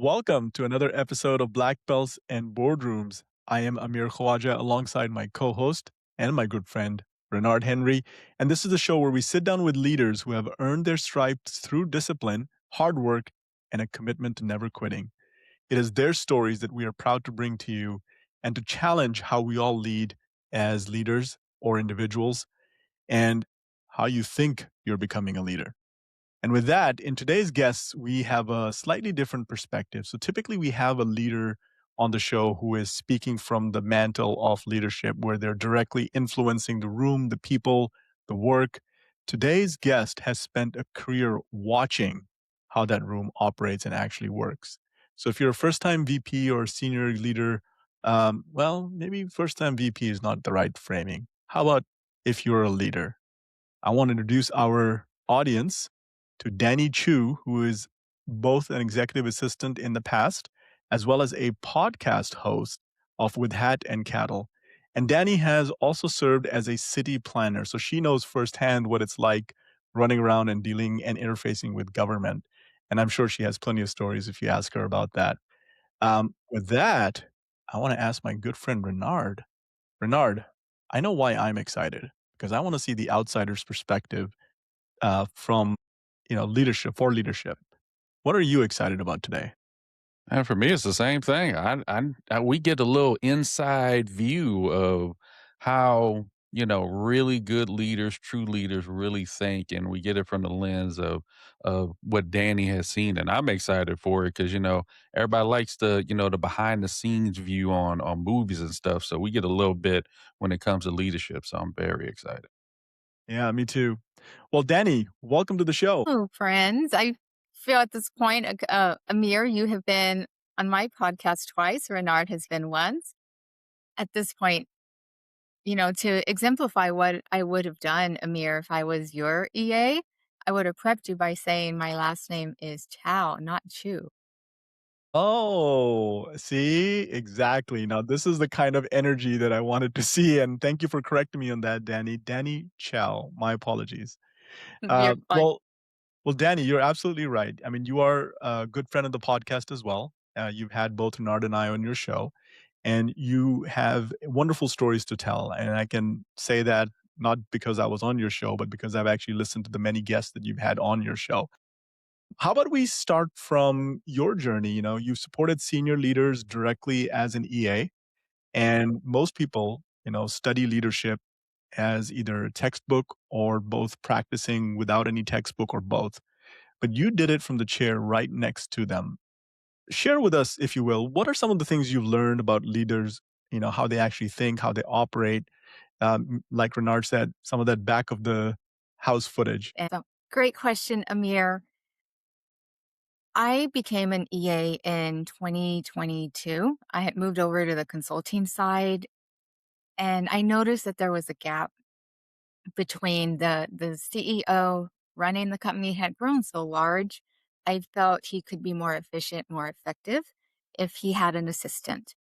Welcome to another episode of Black Belts and Boardrooms. I am Amir Khawaja alongside my co host and my good friend, Renard Henry. And this is the show where we sit down with leaders who have earned their stripes through discipline, hard work, and a commitment to never quitting. It is their stories that we are proud to bring to you and to challenge how we all lead as leaders or individuals and how you think you're becoming a leader. And with that, in today's guests, we have a slightly different perspective. So typically, we have a leader on the show who is speaking from the mantle of leadership, where they're directly influencing the room, the people, the work. Today's guest has spent a career watching how that room operates and actually works. So if you're a first time VP or senior leader, well, maybe first time VP is not the right framing. How about if you're a leader? I want to introduce our audience to Dani Chou, who is both an executive assistant in the past, as well as a podcast host of With Hat and Cattle. And Dani has also served as a city planner, so she knows firsthand what it's like running around and dealing and interfacing with government. And I'm sure she has plenty of stories if you ask her about that. With that, I want to ask my good friend Renard. Renard, I know why I'm excited because I want to see the outsider's perspective from leadership for leadership. What are you excited about today? And for me, it's the same thing. We get a little inside view of how really good leaders, true leaders, really think, and we get it from the lens of what Danny has seen, and I'm excited for it because everybody likes the behind the scenes view on movies and stuff. So we get a little bit when it comes to leadership. So I'm very excited. Yeah, me too. Well, Dani, welcome to the show. Hello, friends. I feel at this point, Amir, you have been on my podcast twice. Renard has been once. At this point, to exemplify what I would have done, Amir, if I was your EA, I would have prepped you by saying my last name is Chow, not Chu. Oh, see, exactly. Now, this is the kind of energy that I wanted to see, and thank you for correcting me on that, Dani. Dani Chow. My apologies. You're Uh, fine. well, well, Dani, you're absolutely right. I mean, you are a good friend of the podcast as well. You've had both Renard and I on your show, and you have wonderful stories to tell. And I can say that not because I was on your show, but because I've actually listened to the many guests that you've had on your show. How about we start from your journey? You know, you've supported senior leaders directly as an EA, and most people, study leadership as either a textbook or both practicing without any textbook or both. But you did it from the chair right next to them. Share with us, if you will, what are some of the things you've learned about leaders, how they actually think, how they operate? Like Renard said, some of that back of the house footage. Great question, Amir. I became an EA in 2022. I had moved over to the consulting side, and I noticed that there was a gap between the CEO running the company had grown so large. I felt he could be more efficient, more effective if he had an assistant.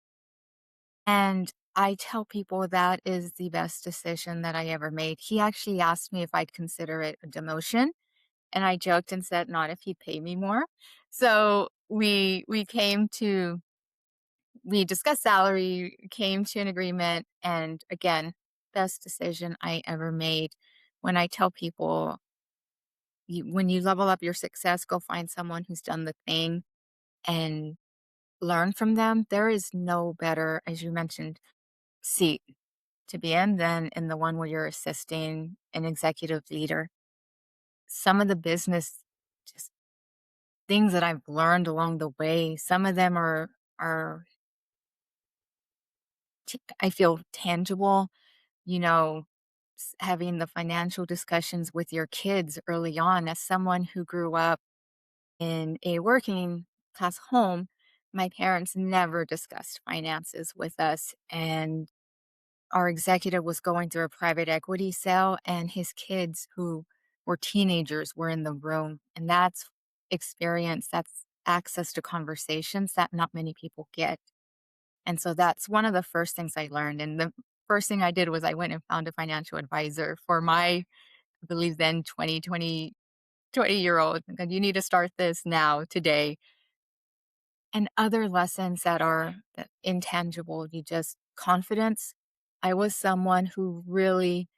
And I tell people that is the best decision that I ever made. He actually asked me if I'd consider it a demotion, and I joked and said, "Not if he'd pay me more." So we discussed salary, came to an agreement, and again, best decision I ever made. When I tell people, when you level up your success, go find someone who's done the thing and learn from them. There is no better, as you mentioned, seat to be in than in the one where you're assisting an executive leader. Some of the business just things that I've learned along the way, some of them are I feel tangible, you know, having the financial discussions with your kids early on. As someone who grew up in a working class home, my parents never discussed finances with us. And our executive was going through a private equity sale, and his kids, who were teenagers, were in the room. And that's experience, that's access to conversations that not many people get. And so that's one of the first things I learned. And the first thing I did was I went and found a financial advisor for my, I believe then 20 year old. And you need to start this now, today. And other lessons that are intangible, you just confidence. I was someone who really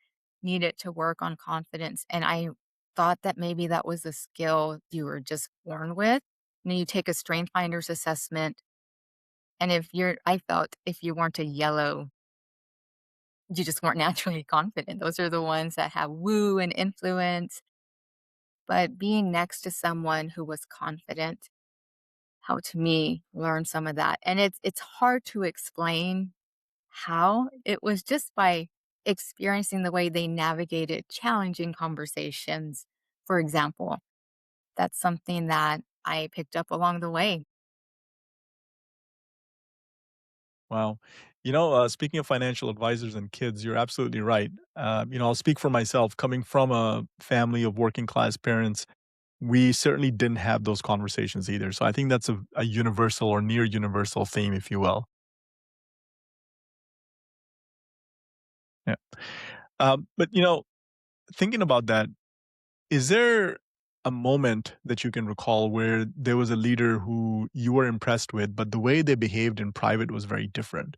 needed to work on confidence, and I thought that maybe that was a skill you were just born with. You take a strength finders assessment, and I felt if you weren't a yellow, you just weren't naturally confident. Those are the ones that have woo and influence. But being next to someone who was confident helped me learn some of that. And it's hard to explain how. It was just by experiencing the way they navigated challenging conversations, for example. That's something that I picked up along the way. Wow. Speaking of financial advisors and kids, you're absolutely right. I'll speak for myself. Coming from a family of working class parents, we certainly didn't have those conversations either. So I think that's a universal or near universal theme, if you will. Yeah. But thinking about that, is there a moment that you can recall where there was a leader who you were impressed with, but the way they behaved in private was very different?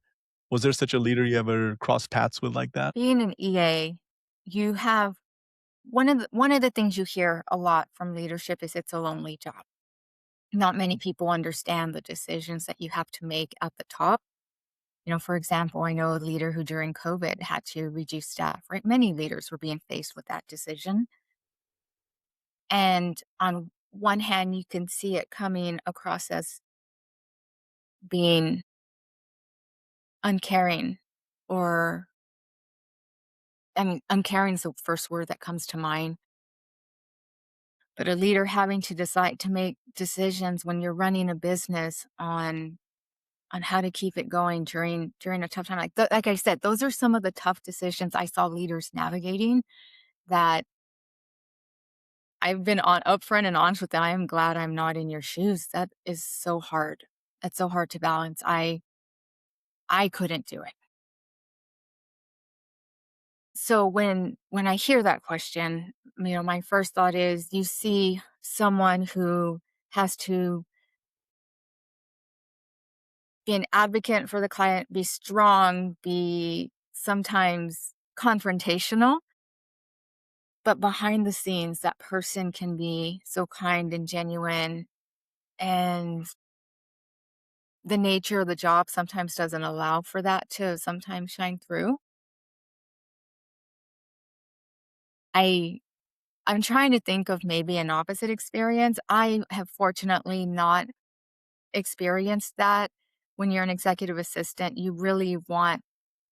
Was there such a leader you ever crossed paths with like that? Being an EA, you have one of the things you hear a lot from leadership is it's a lonely job. Not many people understand the decisions that you have to make at the top. For example, I know a leader who during COVID had to reduce staff, right? Many leaders were being faced with that decision. And on one hand, you can see it coming across as being uncaring, or I mean, uncaring is the first word that comes to mind. But a leader having to decide to make decisions when you're running a business on how to keep it going during a tough time. Like I said, those are some of the tough decisions I saw leaders navigating that I've been on upfront and honest with them. I am glad I'm not in your shoes. That is so hard. That's so hard to balance. I couldn't do it. So when I hear that question, my first thought is you see someone who has to be an advocate for the client, be strong, be sometimes confrontational, but behind the scenes, that person can be so kind and genuine, and the nature of the job sometimes doesn't allow for that to sometimes shine through. I I'm trying to think of maybe an opposite experience. I have fortunately not experienced that. When you're an executive assistant, you really want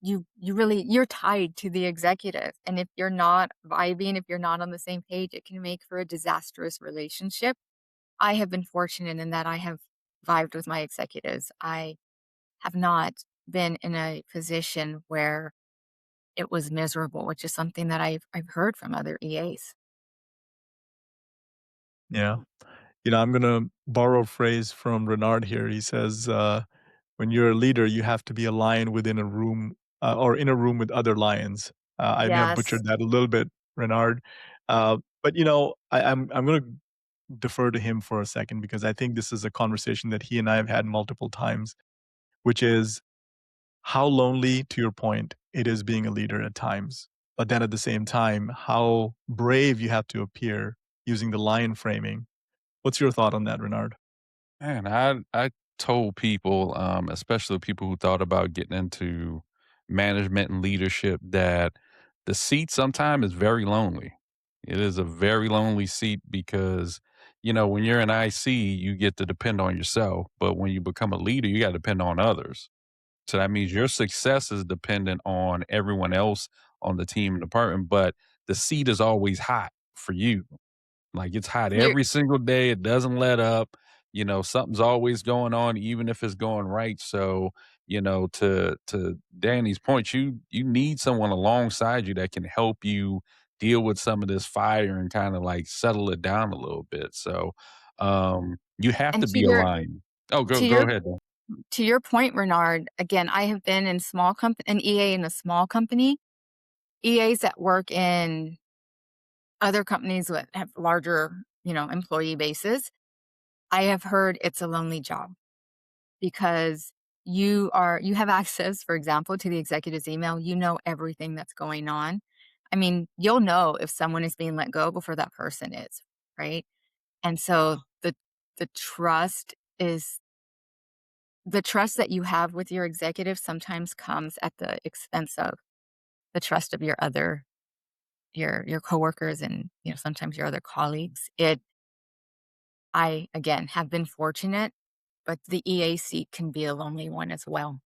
you're tied to the executive, and if you're not vibing, if you're not on the same page, it can make for a disastrous relationship. I have been fortunate in that I have vibed with my executives. I have not been in a position where it was miserable, which is something that I've heard from other EAs. Yeah. I'm gonna borrow a phrase from Renard here. He says, "When you're a leader, you have to be a lion within a room, or in a room with other lions." I may have Yes. butchered that a little bit, Renard, but I'm gonna defer to him for a second because I think this is a conversation that he and I have had multiple times, which is how lonely, to your point, it is being a leader at times. But then at the same time, how brave you have to appear using the lion framing. What's your thought on that, Renard? Man, I told people, especially people who thought about getting into management and leadership, that the seat sometimes is very lonely. It is a very lonely seat because, when you're an IC, you get to depend on yourself. But when you become a leader, you got to depend on others. So that means your success is dependent on everyone else on the team and department, but the seat is always hot for you. Like, it's hot You're every single day, it doesn't let up, something's always going on even if it's going right, so, to Danny's point, you need someone alongside you that can help you deal with some of this fire and kinda, like, settle it down a little bit, so, you have and to be aligned. Oh, go to go your ahead, though. to your point, Renard, again, I have been in an EA in a small company. EAs that work in other companies that have larger, employee bases, I have heard it's a lonely job. because you have access, for example, to the executive's email. You know everything that's going on. I mean, you'll know if someone is being let go before that person is, right? And so the trust is the trust that you have with your executive sometimes comes at the expense of the trust of your coworkers and, sometimes your other colleagues. I, again, have been fortunate, but the EA seat can be a lonely one as well.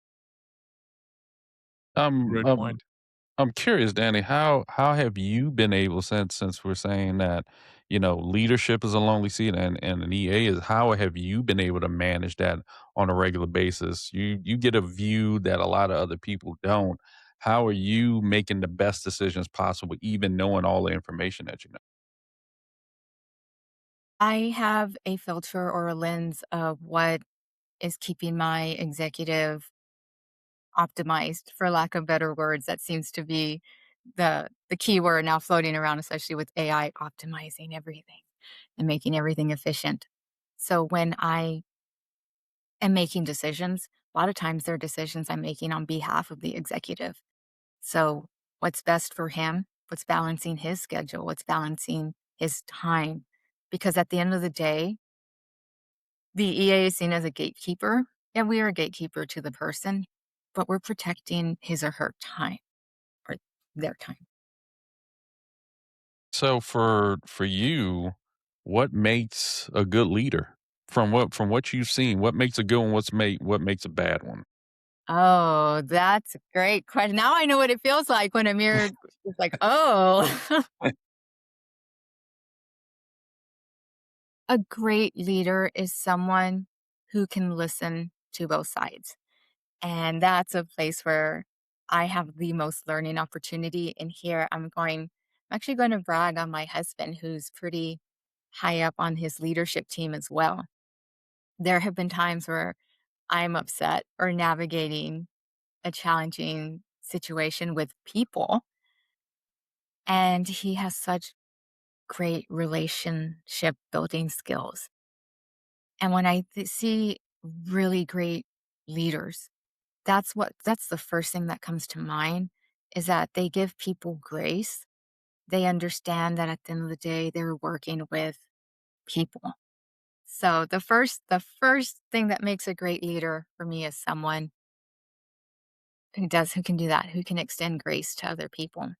Um, Great um, point. I'm curious, Danny, how have you been able, since we're saying that, leadership is a lonely seat and an EA is, how have you been able to manage that on a regular basis? You get a view that a lot of other people don't. How are you making the best decisions possible, even knowing all the information that you know? I have a filter or a lens of what is keeping my executive optimized, for lack of better words. That seems to be the key word now floating around, especially with AI optimizing everything and making everything efficient. So when I am making decisions, a lot of times they're decisions I'm making on behalf of the executive. So what's best for him? What's balancing his schedule? What's balancing his time? Because at the end of the day, the EA is seen as a gatekeeper, and we are a gatekeeper to the person, but we're protecting his or her time or their time. So for you, what makes a good leader? From what you've seen, what makes a good one? What makes a bad one? Oh, that's a great question. Now I know what it feels like when Amir is like, "Oh." A great leader is someone who can listen to both sides, and that's a place where I have the most learning opportunity. And here I'm actually going to brag on my husband, who's pretty high up on his leadership team as well. There have been times where I'm upset or navigating a challenging situation with people, and he has such great relationship building skills. And when I see really great leaders, that's the first thing that comes to mind, is that they give people grace. They understand that at the end of the day, they're working with people. So the first thing that makes a great leader for me is someone who can do that, who can extend grace to other people,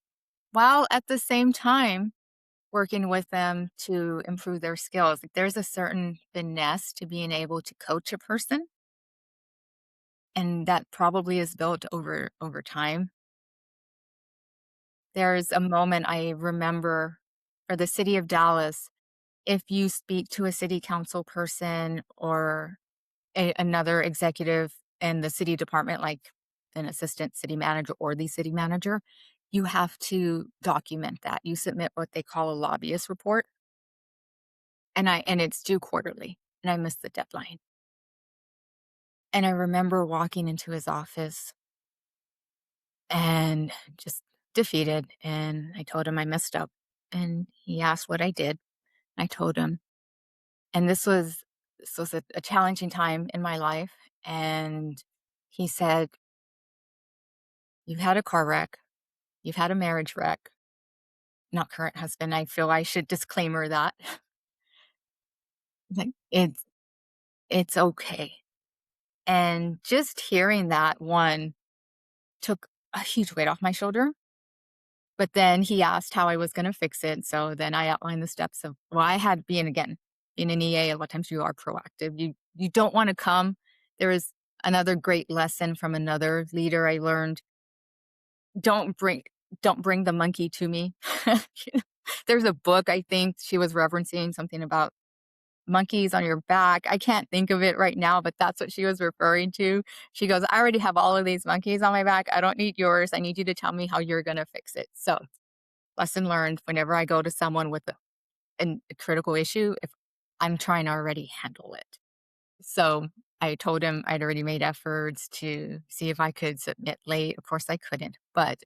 while at the same time working with them to improve their skills. Like, there's a certain finesse to being able to coach a person, and that probably is built over time. There's a moment I remember for the city of Dallas. If you speak to a city council person or another executive in the city department, like an assistant city manager or the city manager, you have to document that. You submit what they call a lobbyist report, and it's due quarterly, and I missed the deadline. And I remember walking into his office and just defeated, and I told him I messed up, and he asked what I did. I told him, and this was a challenging time in my life, and he said, "You've had a car wreck, you've had a marriage wreck." Not current husband, I feel I should disclaimer that. Like, it's okay. And just hearing that, one, took a huge weight off my shoulder. But then he asked how I was gonna fix it, so then I outlined the steps of, well, I had being an EA, a lot of times you are proactive. You don't wanna come. There is another great lesson from another leader I learned: don't bring don't bring the monkey to me. There's a book, I think she was referencing something about monkeys on your back. I can't think of it right now, but that's what she was referring to. She goes, "I already have all of these monkeys on my back. I don't need yours. I need you to tell me how you're gonna fix it." So, lesson learned, whenever I go to someone with a critical issue, if I'm trying to already handle it. So I told him I'd already made efforts to see if I could submit late. Of course, I couldn't, but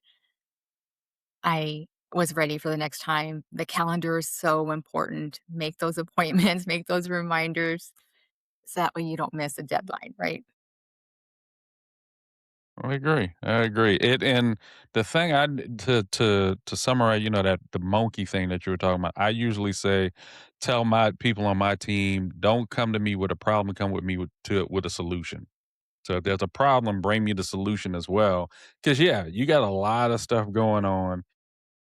I was ready for the next time. The calendar is so important. Make those appointments, make those reminders, so that way you don't miss a deadline, right? I agree. I agree. It and the thing to summarize, that the monkey thing that you were talking about, I usually say, tell my people on my team, don't come to me with a problem, come with me with a solution. So if there's a problem, bring me the solution as well. Cause yeah, you got a lot of stuff going on.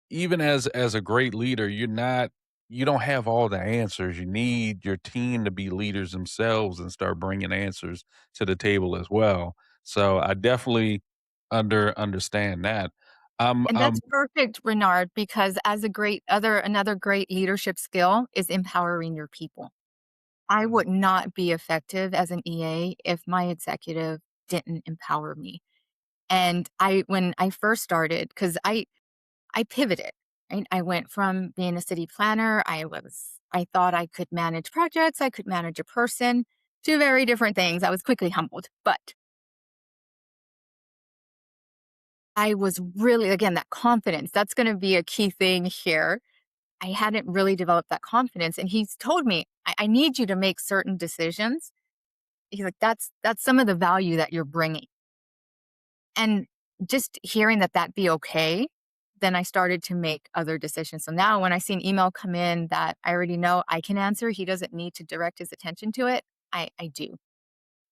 Even as a great leader, you don't have all the answers. You need your team to be leaders themselves and start bringing answers to the table as well. So I definitely understand that. And Um, that's perfect, Renard, because as a great other another great leadership skill is empowering your people. I Mm. would not be effective as an EA if my executive didn't empower me. And I when I first started, because I pivoted, right? I went from being a city planner, I thought I could manage projects, I could manage a person, two very different things. I was quickly humbled. But I was really, again, that confidence, that's gonna be a key thing here. I hadn't really developed that confidence. And he's told me, I need you to make certain decisions. He's like, that's some of the value that you're bringing. And just hearing that that be okay, then I started to make other decisions. So now when I see an email come in that I already know I can answer, he doesn't need to direct his attention to it. I do.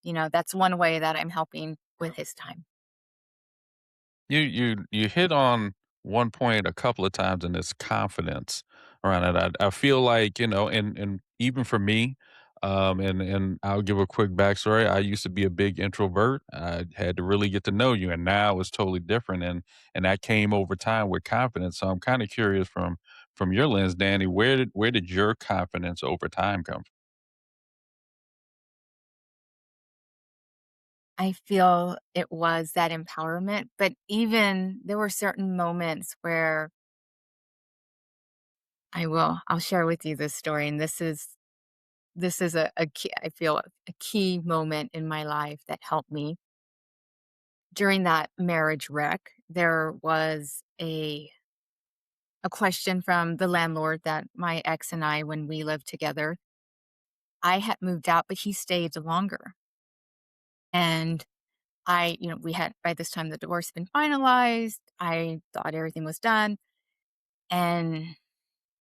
That's one way that I'm helping with his time. you hit on one point a couple of times, and it's confidence around it. I feel like, and even for me, and I'll give a quick backstory. I used to be a big introvert. I had to really get to know you, and now it's totally different. And that came over time with confidence. So I'm kind of curious from your lens, Danny, where did your confidence over time come from? I feel it was that empowerment, but even there were certain moments where I'll share with you this story. And this is a key, I feel a key moment in my life that helped me. During that marriage wreck, there was a question from the landlord that my ex and I, when we lived together, I had moved out, but he stayed longer. And we had by this time the divorce had been finalized. I thought everything was done. And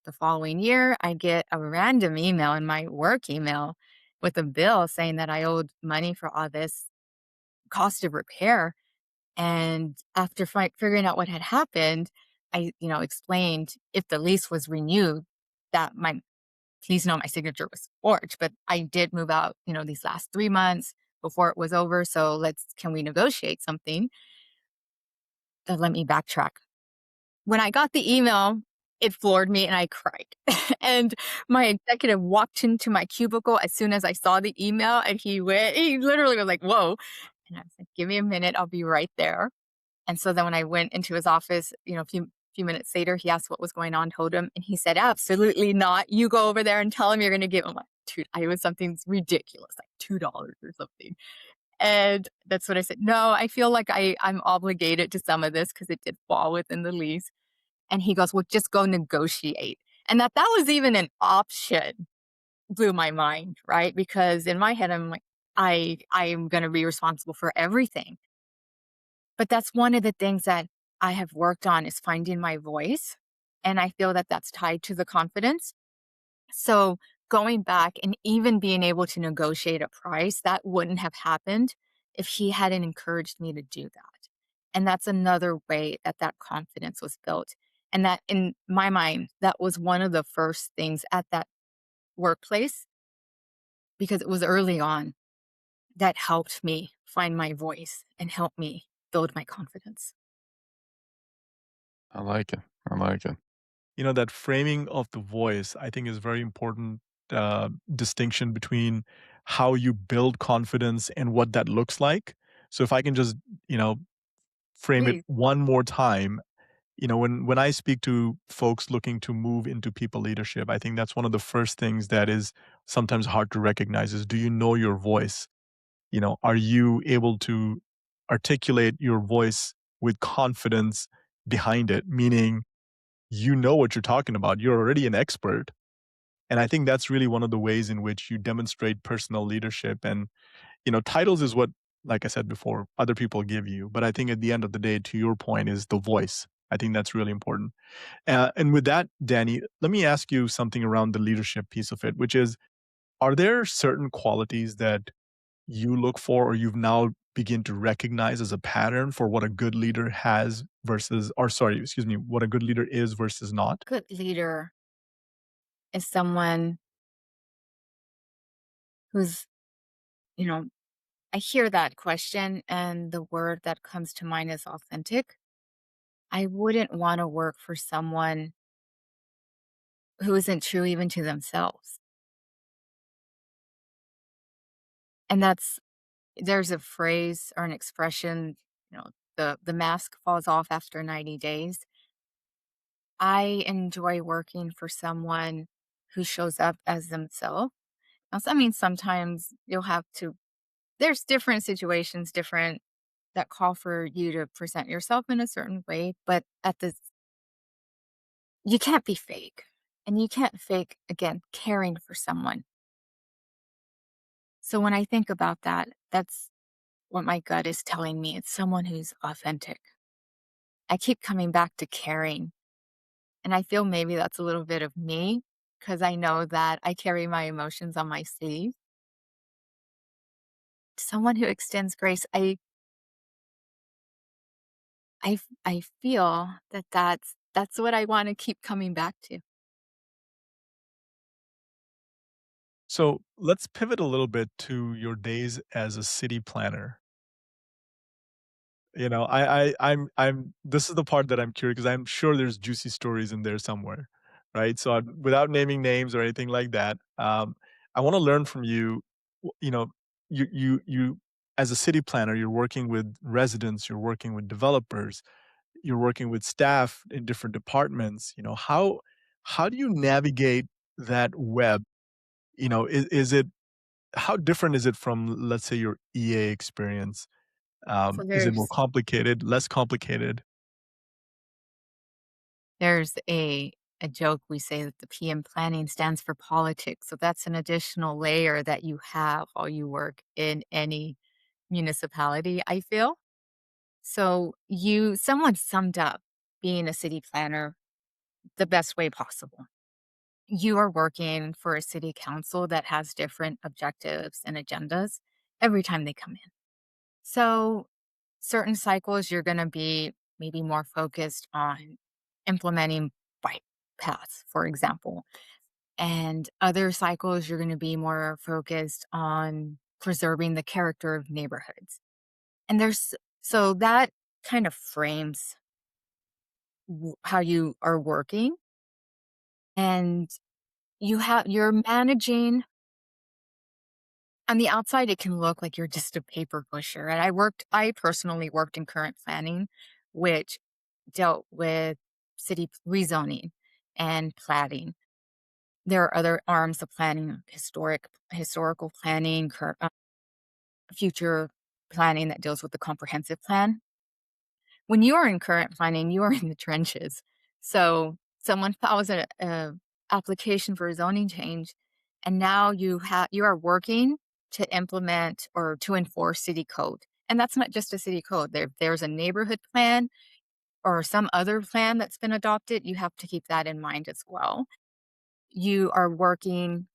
the following year, I get a random email in my work email with a bill saying that I owed money for all this cost of repair. And after figuring out what had happened, I, explained if the lease was renewed, that my please know my signature was forged, but I did move out, these last 3 months before it was over. So can we negotiate something? Let me backtrack. When I got the email, it floored me and I cried. And my executive walked into my cubicle as soon as I saw the email and he literally was like, whoa. And I was like, give me a minute, I'll be right there. And so then when I went into his office, a few minutes later, he asked what was going on, told him, and he said, absolutely not. You go over there and tell him you're going to give him like it was something ridiculous, like $2 or something. And that's what I said. No, I feel like I'm obligated to some of this because it did fall within the lease. And he goes, well, just go negotiate. And that was even an option blew my mind, right? Because in my head, I'm like, I am going to be responsible for everything. But that's one of the things that I have worked on is finding my voice. And I feel that that's tied to the confidence. So going back and even being able to negotiate a price, that wouldn't have happened if he hadn't encouraged me to do that. And that's another way that that confidence was built. And that in my mind, that was one of the first things at that workplace because it was early on that helped me find my voice and help me build my confidence. I like it. I like it. That framing of the voice, I think, is very important distinction between how you build confidence and what that looks like. So if I can just, you know, frame it Please. one more time, when I speak to folks looking to move into people leadership, I think that's one of the first things that is sometimes hard to recognize is, do you know your voice? Are you able to articulate your voice with confidence behind it? Meaning, you know what you're talking about. You're already an expert. And I think that's really one of the ways in which you demonstrate personal leadership. And, titles is what like I said before, other people give you. But I think at the end of the day, to your point, is the voice. I think that's really important. And with that, Danny, let me ask you something around the leadership piece of it, which is, are there certain qualities that you look for or you've now begin to recognize as a pattern for what a good leader has versus, or sorry, excuse me, what a good leader is versus not? Good leader is someone who's, you know, I hear that question and the word that comes to mind is authentic. I wouldn't want to work for someone who isn't true even to themselves. And there's a phrase or an expression, the mask falls off after 90 days. I enjoy working for someone who shows up as themselves. Now, I mean, sometimes there's different situations, different that call for you to present yourself in a certain way, but you can't be fake. And you can't fake, again, caring for someone. So when I think about that, that's what my gut is telling me. It's someone who's authentic. I keep coming back to caring. And I feel maybe that's a little bit of me because I know that I carry my emotions on my sleeve. Someone who extends grace, I feel that that's what I want to keep coming back to. So let's pivot a little bit to your days as a city planner. I'm this is the part that I'm curious because I'm sure there's juicy stories in there somewhere, right? So without naming names or anything like that, I want to learn from you. You know, you as a city planner, you're working with residents, you're working with developers, you're working with staff in different departments. How do you navigate that web? Is it how different is it from, let's say, your EA experience? So Is it more complicated, less complicated? there's a joke we say that the PM planning stands for politics. So that's an additional layer that you have while you work in any municipality, I feel. So someone summed up being a city planner the best way possible. You are working for a city council that has different objectives and agendas every time they come in. So, certain cycles, you're going to be maybe more focused on implementing bike paths, for example. And other cycles, you're going to be more focused on preserving the character of neighborhoods. And so that kind of frames how you are working. And you're managing. On the outside, it can look like you're just a paper pusher, and I personally worked in current planning, which dealt with city rezoning and platting. There are other arms of planning, historical planning, future planning that deals with the comprehensive plan. When you are in current planning, you are in the trenches. So someone files a application for a zoning change, and now you are working to implement or to enforce city code. And that's not just a city code. There's a neighborhood plan or some other plan that's been adopted. You have to keep that in mind as well. You are working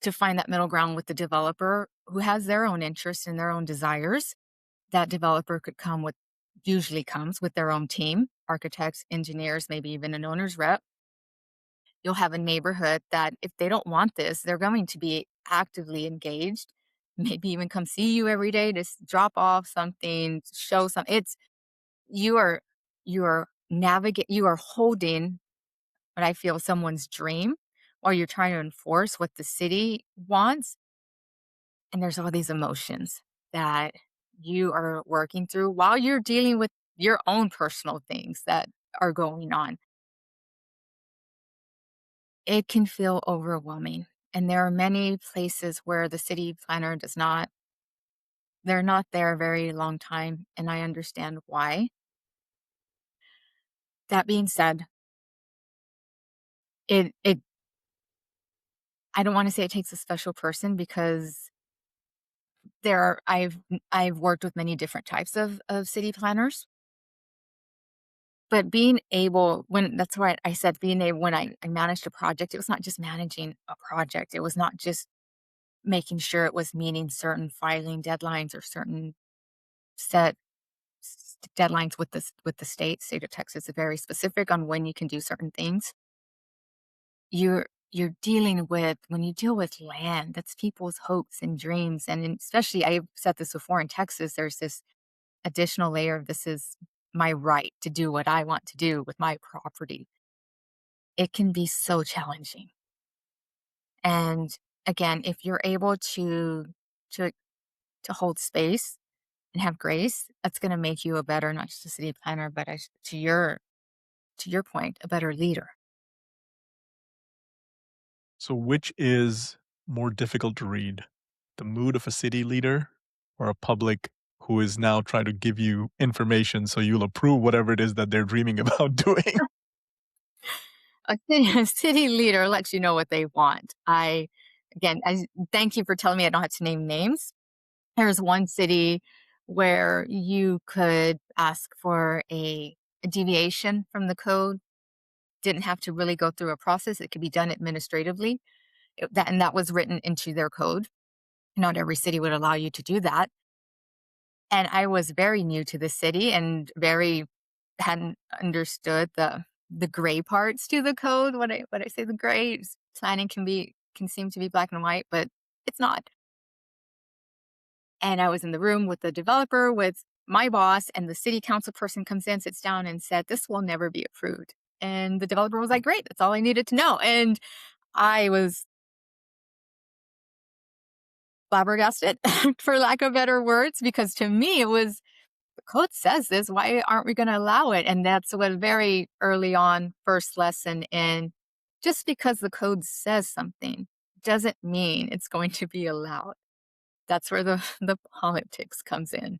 to find that middle ground with the developer who has their own interests and their own desires. That developer usually comes with their own team, architects, engineers, maybe even an owner's rep. You'll have a neighborhood that if they don't want this, they're going to be actively engaged, maybe even come see you every day to drop off something, show some it's you are you are holding what I feel someone's dream while you're trying to enforce what the city wants. And there's all these emotions that you are working through while you're dealing with your own personal things that are going on. It can feel overwhelming. And there are many places where the city planner they're not there a very long time. And I understand why. That being said, it I don't want to say it takes a special person because I've worked with many different types of city planners, but being able when that's why I said being able when I managed a project, it was not just managing a project. It was not just making sure it was meeting certain filing deadlines or certain set deadlines with the state of Texas is very specific on when you can do certain things. You're dealing with when you deal with land, that's people's hopes and dreams, and especially I've said this before in Texas, there's this additional layer of this is my right to do what I want to do with my property. It can be so challenging. And again, if you're able to to hold space and have grace, that's going to make you a better, not just a city planner, but to your point, a better leader. So, which is more difficult to read? The mood of a city leader or a public who is now trying to give you information so you'll approve whatever it is that they're dreaming about doing? A city leader lets you know what they want. I thank you for telling me I don't have to name names. There's one city where you could ask for a deviation from the code. Didn't have to really go through a process. It could be done administratively. And that was written into their code. Not every city would allow you to do that. And I was very new to the city and very hadn't understood the gray parts to the code. What I say the gray planning can seem to be black and white, but it's not. And I was in the room with the developer, with my boss, and the city council person comes in, sits down, and said, "This will never be approved." And the developer was like, "Great, that's all I needed to know." And I was flabbergasted, for lack of better words, because to me it was the code says this. Why aren't we going to allow it? And that's what very early on, first lesson in just because the code says something doesn't mean it's going to be allowed. That's where the politics comes in.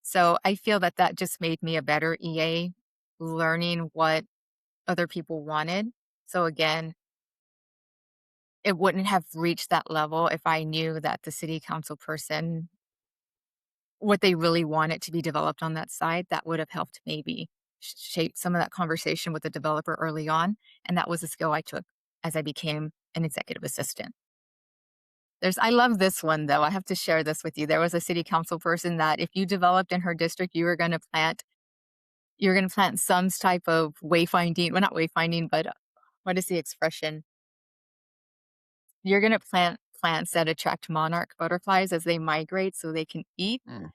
So I feel that that just made me a better EA, learning what other people wanted. So again, it wouldn't have reached that level if I knew that the city council person, what they really wanted to be developed on that side, that would have helped maybe shape some of that conversation with the developer early on. And that was a skill I took as I became an executive assistant. I love this one though. I have to share this with you. There was a city council person that if you developed in her district, you're going to plant some type of wayfinding, well, not wayfinding, but what is the expression? You're going to plant plants that attract monarch butterflies as they migrate so they can eat. Mm.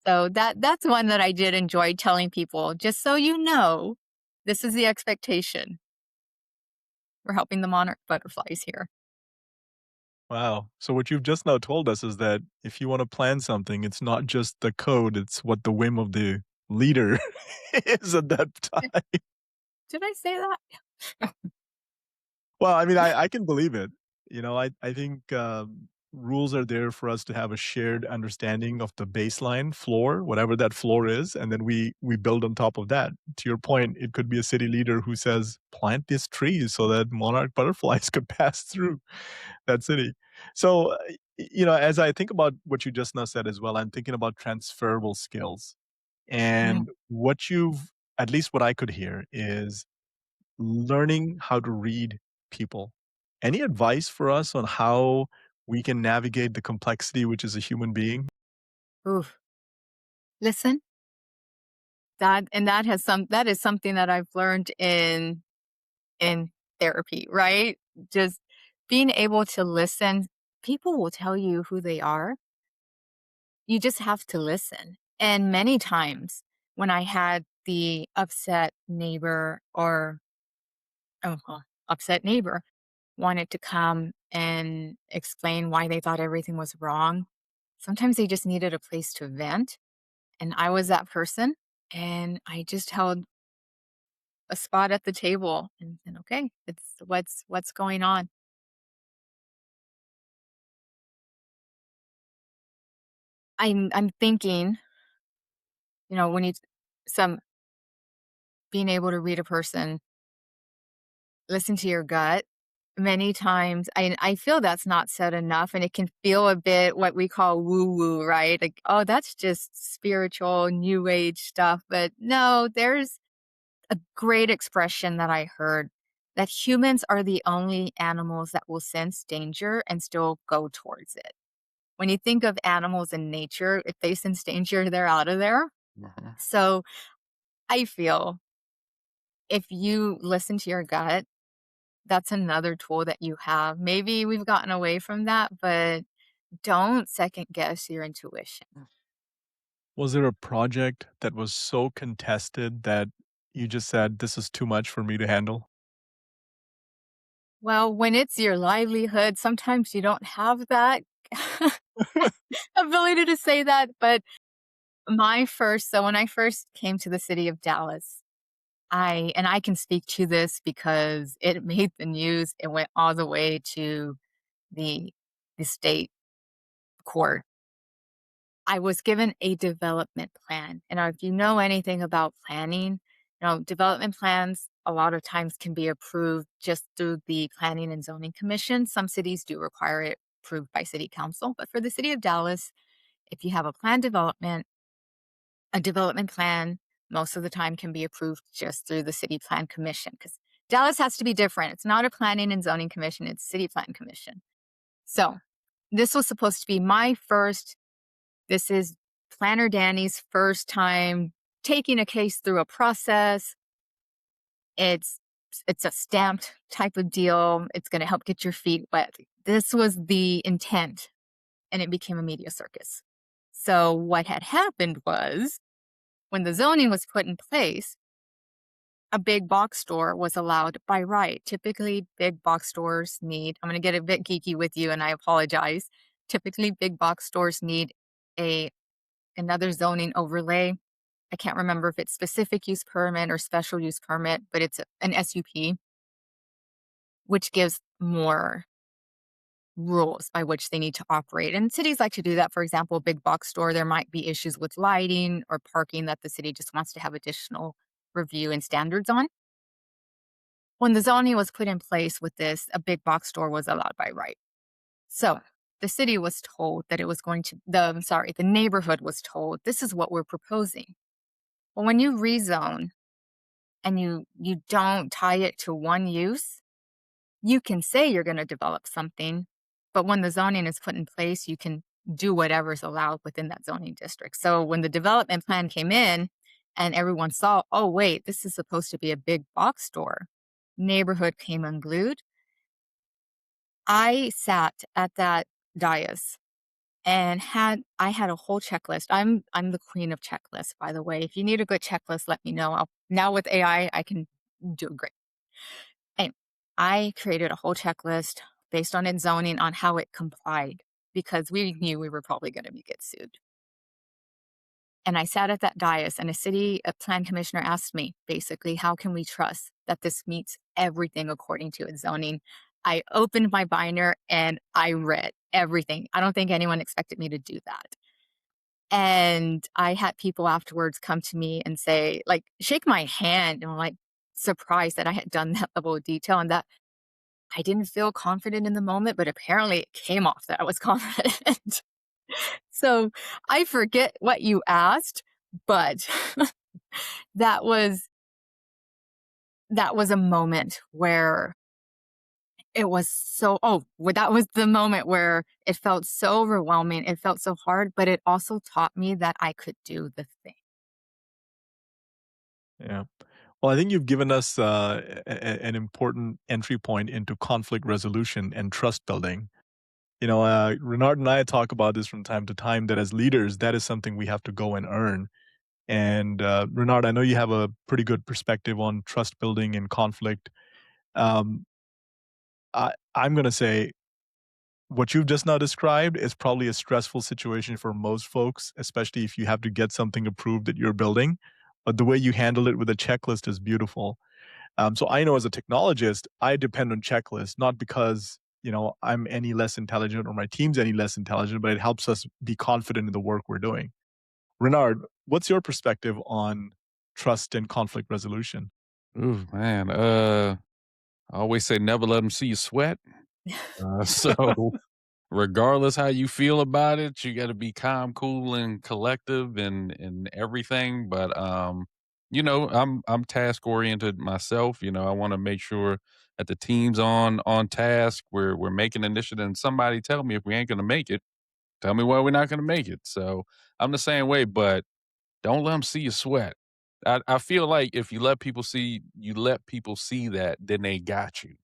So that's one that I did enjoy telling people, just so you know, this is the expectation. We're helping the monarch butterflies here. Wow. So what you've just now told us is that if you want to plan something, it's not just the code, it's what the whim of the leader is at that time. Did I say that? Well, I mean, I can believe it. I think rules are there for us to have a shared understanding of the baseline floor, whatever that floor is, and then we build on top of that. To your point, it could be a city leader who says, "Plant these trees so that monarch butterflies could pass through that city." So, as I think about what you just now said as well, I'm thinking about transferable skills, Mm. and what you've at least what I could hear is learning how to read people. Any advice for us on how we can navigate the complexity, which is a human being? Oof. Listen, that is something that I've learned in therapy, right? Just being able to listen. People will tell you who they are. You just have to listen. And many times when I had the upset neighbor or upset neighbor wanted to come and explain why they thought everything was wrong, sometimes they just needed a place to vent. And I was that person. And I just held a spot at the table and said, okay, it's what's going on. I'm thinking, when you some being able to read a person, listen to your gut, many times I feel that's not said enough, and it can feel a bit what we call woo-woo, right? Like, "Oh, that's just spiritual, new age stuff," but no, there's a great expression that I heard that humans are the only animals that will sense danger and still go towards it. When you think of animals in nature, if they sense danger, they're out of there. Mhm. So I feel if you listen to your gut, that's another tool that you have. Maybe we've gotten away from that, but don't second guess your intuition. Was there a project that was so contested that you just said, "This is too much for me to handle"? Well, when it's your livelihood, sometimes you don't have that ability to say that. But when I first came to the city of Dallas, I can speak to this because it made the news. It went all the way to the the state court. I was given a development plan. And if you know anything about planning, development plans a lot of times can be approved just through the Planning and Zoning Commission. Some cities do require it approved by city council, but for the city of Dallas, if you have a development plan most of the time can be approved just through the city plan commission because Dallas has to be different. It's not a planning and zoning commission, it's city plan commission. So this was supposed to be this is Planner Danny's first time taking a case through a process. It's it's a stamped type of deal. It's going to help get your feet wet. This was the intent, and it became a media circus. So what had happened was when the zoning was put in place, a big box store was allowed by right. Typically, big box stores need, I'm going to get a bit geeky with you, and I apologize. Typically, big box stores need a another zoning overlay. I can't remember if it's specific use permit or special use permit, but it's an SUP, which gives more rules by which they need to operate. And cities like to do that. For example, a big box store, there might be issues with lighting or parking that the city just wants to have additional review and standards on. When the zoning was put in place with this, a big box store was allowed by right. So the city was told that it was going to, the neighborhood was told, this is what we're proposing. Well, when you rezone and you don't tie it to one use, you can say you're going to develop something, but when the zoning is put in place, you can do whatever's allowed within that zoning district. So when the development plan came in and everyone saw, oh, wait, this is supposed to be a big box store, neighborhood came unglued. I sat at that dais and I had a whole checklist. I'm the queen of checklists, by the way. If you need a good checklist, let me know. Now with I can do it great. And I created a whole checklist based on its zoning on how it complied because we knew we were probably going to get sued. And I sat at that dais, and a plan commissioner asked me basically, how can we trust that this meets everything according to its zoning? I opened my binder and I read everything. I don't think anyone expected me to do that. And I had people afterwards come to me and say, like, shake my hand and like surprised that I had done that level of detail and that I didn't feel confident in the moment, but apparently it came off that I was confident. So I forget what you asked, but that was that was a moment where that was the moment where it felt so overwhelming. It felt so hard, but it also taught me that I could do the thing. Yeah. Well, I think you've given us an important entry point into conflict resolution and trust building. Renard and I talk about this from time to time that as leaders, that is something we have to go and earn. And Renard, I know you have a pretty good perspective on trust building and conflict. Um, I'm going to say what you've just now described is probably a stressful situation for most folks, especially if you have to get something approved that you're building. But the way you handle it with a checklist is beautiful. So I know as a technologist, I depend on checklists, not because I'm any less intelligent or my team's any less intelligent, but it helps us be confident in the work we're doing. Renard, what's your perspective on trust and conflict resolution? Ooh, man. I always say never let them see you sweat. So regardless how you feel about it, you gotta be calm, cool, and collective and everything, but, I'm task oriented myself, I wanna make sure that the team's on task, we're making initiative, and somebody tell me if we ain't gonna make it, tell me why we're not gonna make it, so, I'm the same way, but don't let them see you sweat. I feel like if you let people see that, then they got you.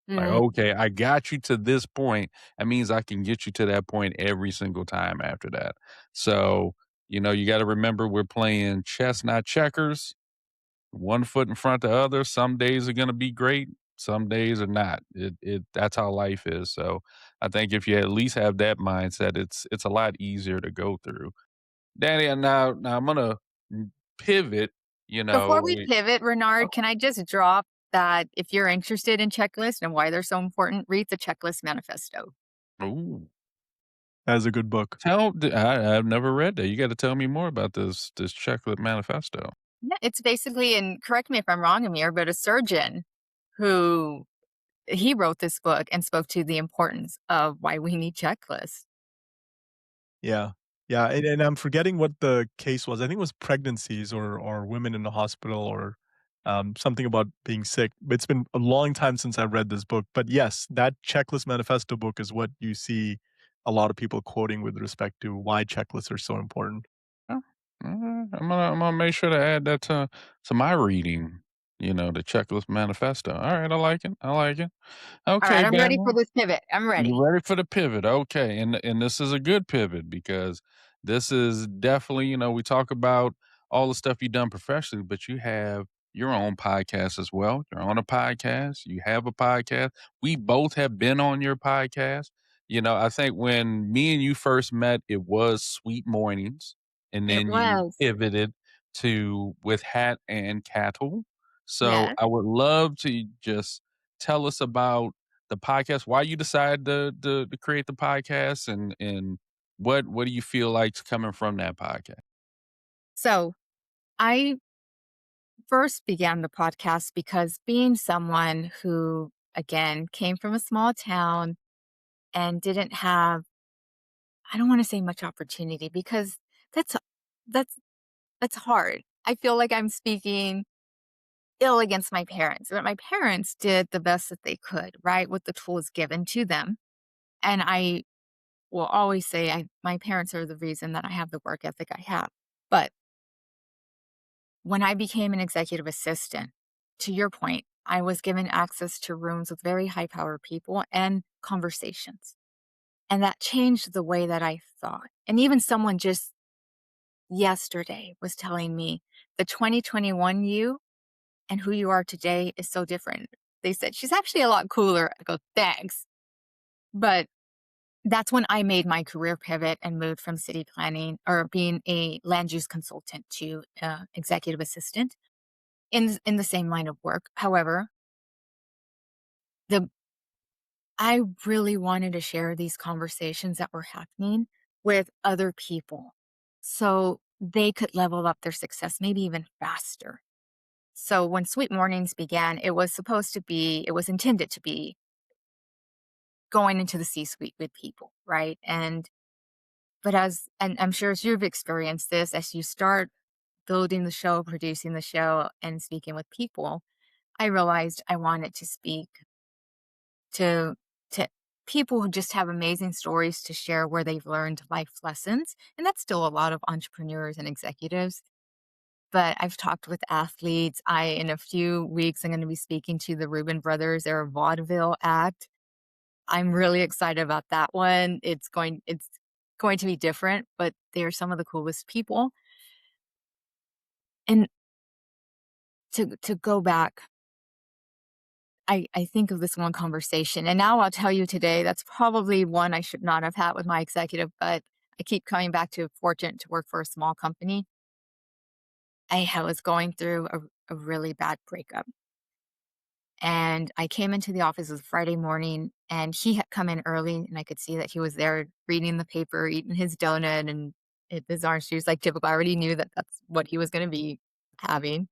Like, Mm. "Okay, I got you to this point, that means I can get you to that point every single time after that." So, you gotta remember we're playing chess, not checkers, one foot in front of the other. Some days are gonna be great, some days are not. That's how life is, so I think if you at least have that mindset, it's a lot easier to go through. Danny, and now I'm gonna pivot, Before we we pivot, Oh, Renard, can I just drop that if you're interested in checklists and why they're so important, read the Checklist Manifesto. ooh. That is a good book. I've never read that. You gotta tell me more about this chocolate manifesto. Yeah, it's basically, and correct me if I'm wrong, Amir, but a surgeon who he wrote this book and spoke to the importance of why we need checklists. Yeah. Yeah, and I'm forgetting what the case was. I think it was pregnancies or women in the hospital or, something about being sick. It's been a long time since I've read this book, but yes, that Checklist Manifesto book is what you see a lot of people quoting with respect to why checklists are so important. Oh, alright, I'm gonna make sure to add that to my reading, the checklist manifesto. Alright, I like it, I like it. All Okay, right, I'm ready for Daniel. this pivot. I'm You ready. ready for the pivot? Okay, and this is a good pivot because this is definitely, we talk about all the stuff you've done professionally, but you have your own podcast as well. You're on a podcast. You have a podcast. We both have been on your podcast. I think when me and you first met, it was Sweet Mornings, and It then you was. pivoted to with Hat and Cattle. So Yes. I would love to just tell us about the podcast, why you decided to create the podcast, and what do you feel like's coming from that podcast? So I first began the podcast because being someone who, again, came from a small town and didn't have, I don't want to say much opportunity because that's that's that's hard. I feel like I'm speaking ill against my parents, but my parents did the best that they could, right, with the tools given to them. And I will always say my parents are the reason that I have the work ethic I have. But when I became an executive assistant, to your point, I was given access to rooms with very high power people and conversations. And that changed the way that I thought. And even someone just yesterday was telling me the 2021 you and who you are today is so different. They said, she's actually a lot cooler. I go, thanks. But that's when I made my career pivot and moved from city planning or being a land use consultant to executive assistant in the same line of work. However, the I really wanted to share these conversations that were happening with other people so they could level up their success maybe even faster. So when Sweet Mornings began, it was intended to be going into the C-suite with people, right? And I'm sure as you've experienced this, as you start building the show, producing the show, and speaking with people, I realized I wanted to speak to to people who just have amazing stories to share where they've learned life lessons. And that's still a lot of entrepreneurs and executives. But I've talked with athletes. In a few weeks, I'm going to be speaking to the Reuben brothers, their vaudeville act. I'm really excited about that one. It's going to be different, but they're some of the coolest people. And to go back, I think of this one conversation, and now I'll tell you today that's probably one I should not have had with my executive, but I keep coming back to fortunate to work for a small company. Was going through a really bad breakup. And I came into the office, it was Friday morning, and he had come in early, and I could see that he was there reading the paper, eating his donut, and his orange juice like typical. I already knew that that's what he was gonna be having.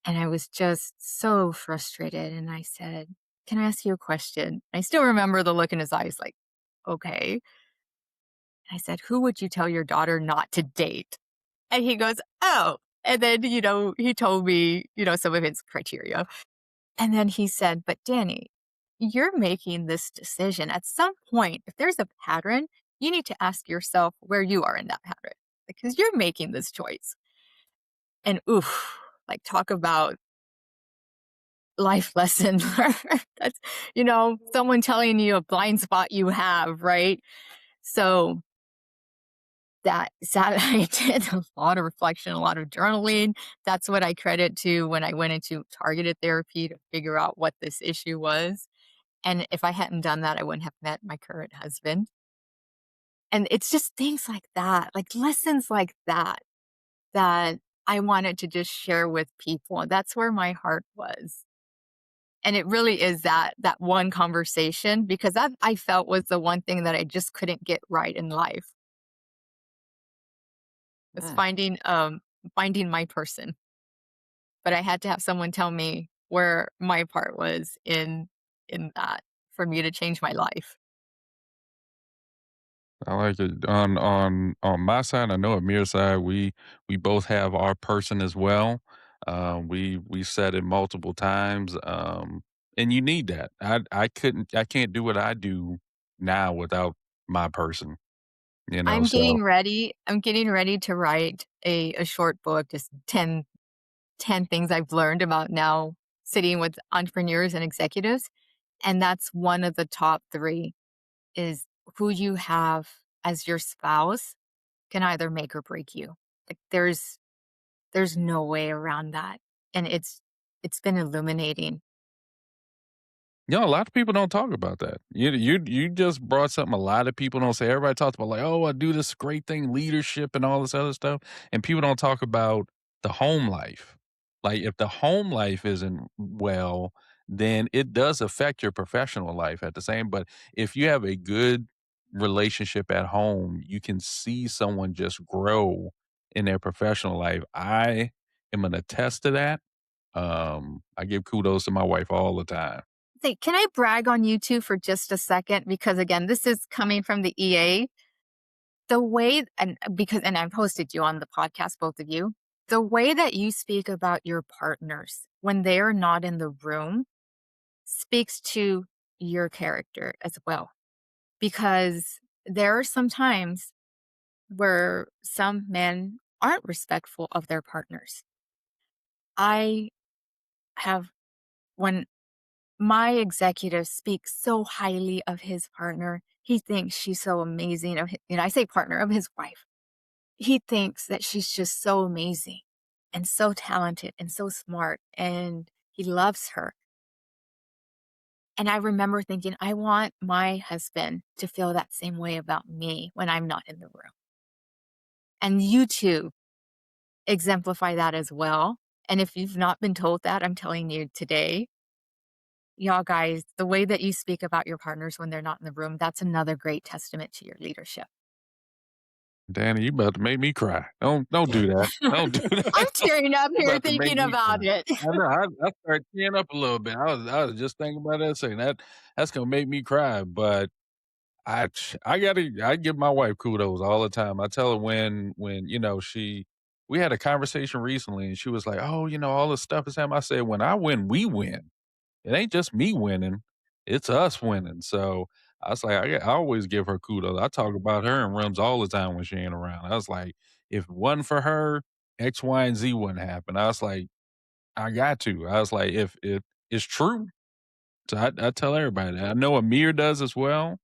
And I was just so frustrated. And I said, "Can I ask you a question?" I still remember the look in his eyes like, "Okay." I said, "Who would you tell your daughter not to date?" And he goes, "Oh." And then, he told me, some of his criteria. And then he said, "But Danny, you're making this decision. At some point, if there's a pattern, you need to ask yourself where you are in that pattern because you're making this choice." And oof, like talk about life lesson learned. That's, someone telling you a blind spot you have, right? So that Saturday, I did a lot of reflection, a lot of journaling. That's what I credit to when I went into targeted therapy to figure out what this issue was. And if I hadn't done that, I wouldn't have met my current husband. And it's just things like that, like lessons like that, that I wanted to just share with people. And that's where my heart was. And it really is that one conversation because that I felt was the one thing that I just couldn't get right in life was Mm. finding my person. But I had to have someone tell me where my part was in that for me to change my life. I like it. On my side, I know Amir's side, we both have our person as well. We said it multiple times, and you need that. I can't do what I do now without my person. So I'm getting ready to write a short book, just ten things I've learned about now sitting with entrepreneurs and executives. And that's one of the top 3 is who you have as your spouse can either make or break you. Like there's no way around that. And it's been illuminating. A lot of people don't talk about that. You just brought something a lot of people don't say. Everybody talks about like, oh, I do this great thing, leadership and all this other stuff, and people don't talk about the home life. Like if the home life isn't well, then it does affect your professional life at the same. But if you have a good relationship at home, you can see someone just grow in their professional life. I am gonna attest to that. I give kudos to my wife all the time. Say, can I brag on you two for just a second? Because again, this is coming from the EA. The way and I've hosted you on the podcast, both of you. The way that you speak about your partners when they are not in the room speaks to your character as well. Because there are some times where some men aren't respectful of their partners. I have when my executive speaks so highly of his partner. He thinks she's so amazing. I say partner of his wife. He thinks that she's just so amazing and so talented and so smart, and he loves her. And I remember thinking, I want my husband to feel that same way about me when I'm not in the room. And you two exemplify that as well. And if you've not been told that, I'm telling you today, y'all guys, the way that you speak about your partners when they're not in the room, that's another great testament to your leadership. Danny, you about to make me cry. Don't do that. Don't do I'm that. tearing up You here about to make thinking me cry. about it. I know. I started tearing up a little bit. I was just thinking about that, saying that's gonna make me cry. But I give my wife kudos all the time. I tell her when we had a conversation recently, and she was like, "Oh, all this stuff is happening." I said, "When I win, we win. It ain't just me winning; it's us winning." So I was like, I always give her kudos. I talk about her in rooms all the time when she ain't around. I was like, if it wasn't for her, X, Y, and Z wouldn't happen. I was like, I got to. I was like, if it's true. So I tell everybody that. I know Amir does as well.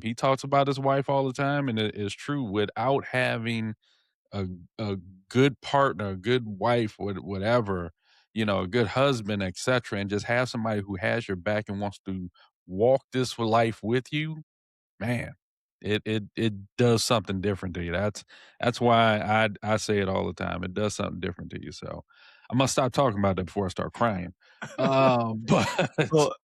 He talks about his wife all the time, and it is true. Without having a a good partner, a good wife, whatever, a good husband, etc., and just have somebody who has your back and wants to walk this life with you, man, it does something different to you. That's why I say it all the time. It does something different to you. So I must stop talking about that before I start crying. But Well,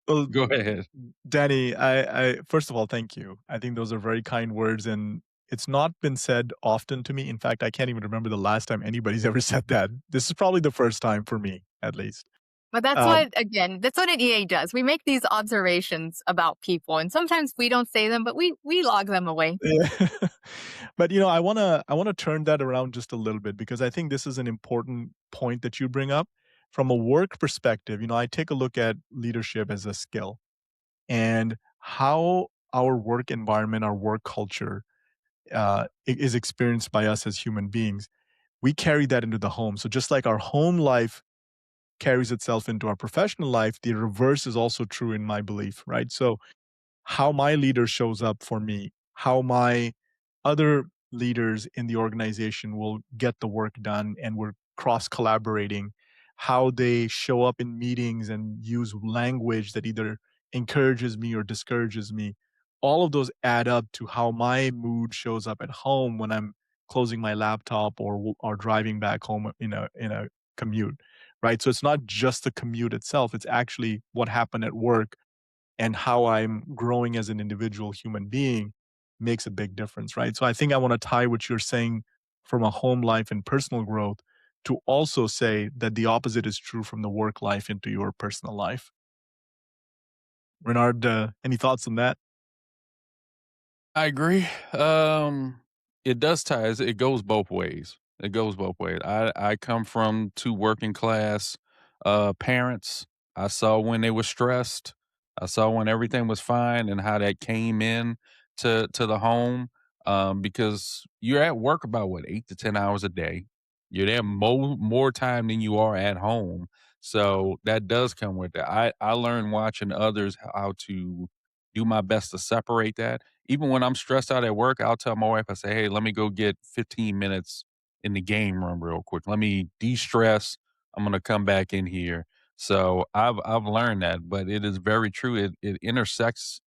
well, go ahead. Danny, I first of all, thank you. I think those are very kind words, and It's not been said often to me. In fact, I can't even remember the last time anybody's ever said that. This is probably the first time for me, at least. But that's Um, what, again, that's what an EA does. We make these observations about people, and sometimes we don't say them, but we log them away. yeah. But, I wanna turn that around just a little bit because I think this is an important point that you bring up. From a work perspective, I take a look at leadership as a skill and how our work environment, our work culture, is experienced by us as human beings. We carry that into the home. So just like our home life carries itself into our professional life, the reverse is also true in my belief, right? So how my leader shows up for me, how my other leaders in the organization will get the work done and we're cross collaborating, how they show up in meetings and use language that either encourages me or discourages me. All of those add up to how my mood shows up at home when I'm closing my laptop or driving back home in a commute, right? So it's not just the commute itself, it's actually what happened at work and how I'm growing as an individual human being makes a big difference, right? So I think I want to tie what you're saying from a home life and personal growth to also say that the opposite is true from the work life into your personal life. Renard, any thoughts on that? I agree. It does ties. It goes both ways. It goes both ways. I come from two working class parents. I saw when they were stressed. I saw when everything was fine and how that came in to the home. Because you're at work about what 8 to 10 hours a day. You're there more time than you are at home. So that does come with it. I learned watching others how to do my best to separate that. Even when I'm stressed out at work, I'll tell my wife, I say, "Hey, let me go get 15 minutes in the game room real quick. Let me de-stress. I'm gonna come back in here." So I've learned that, but it is very true. It intersects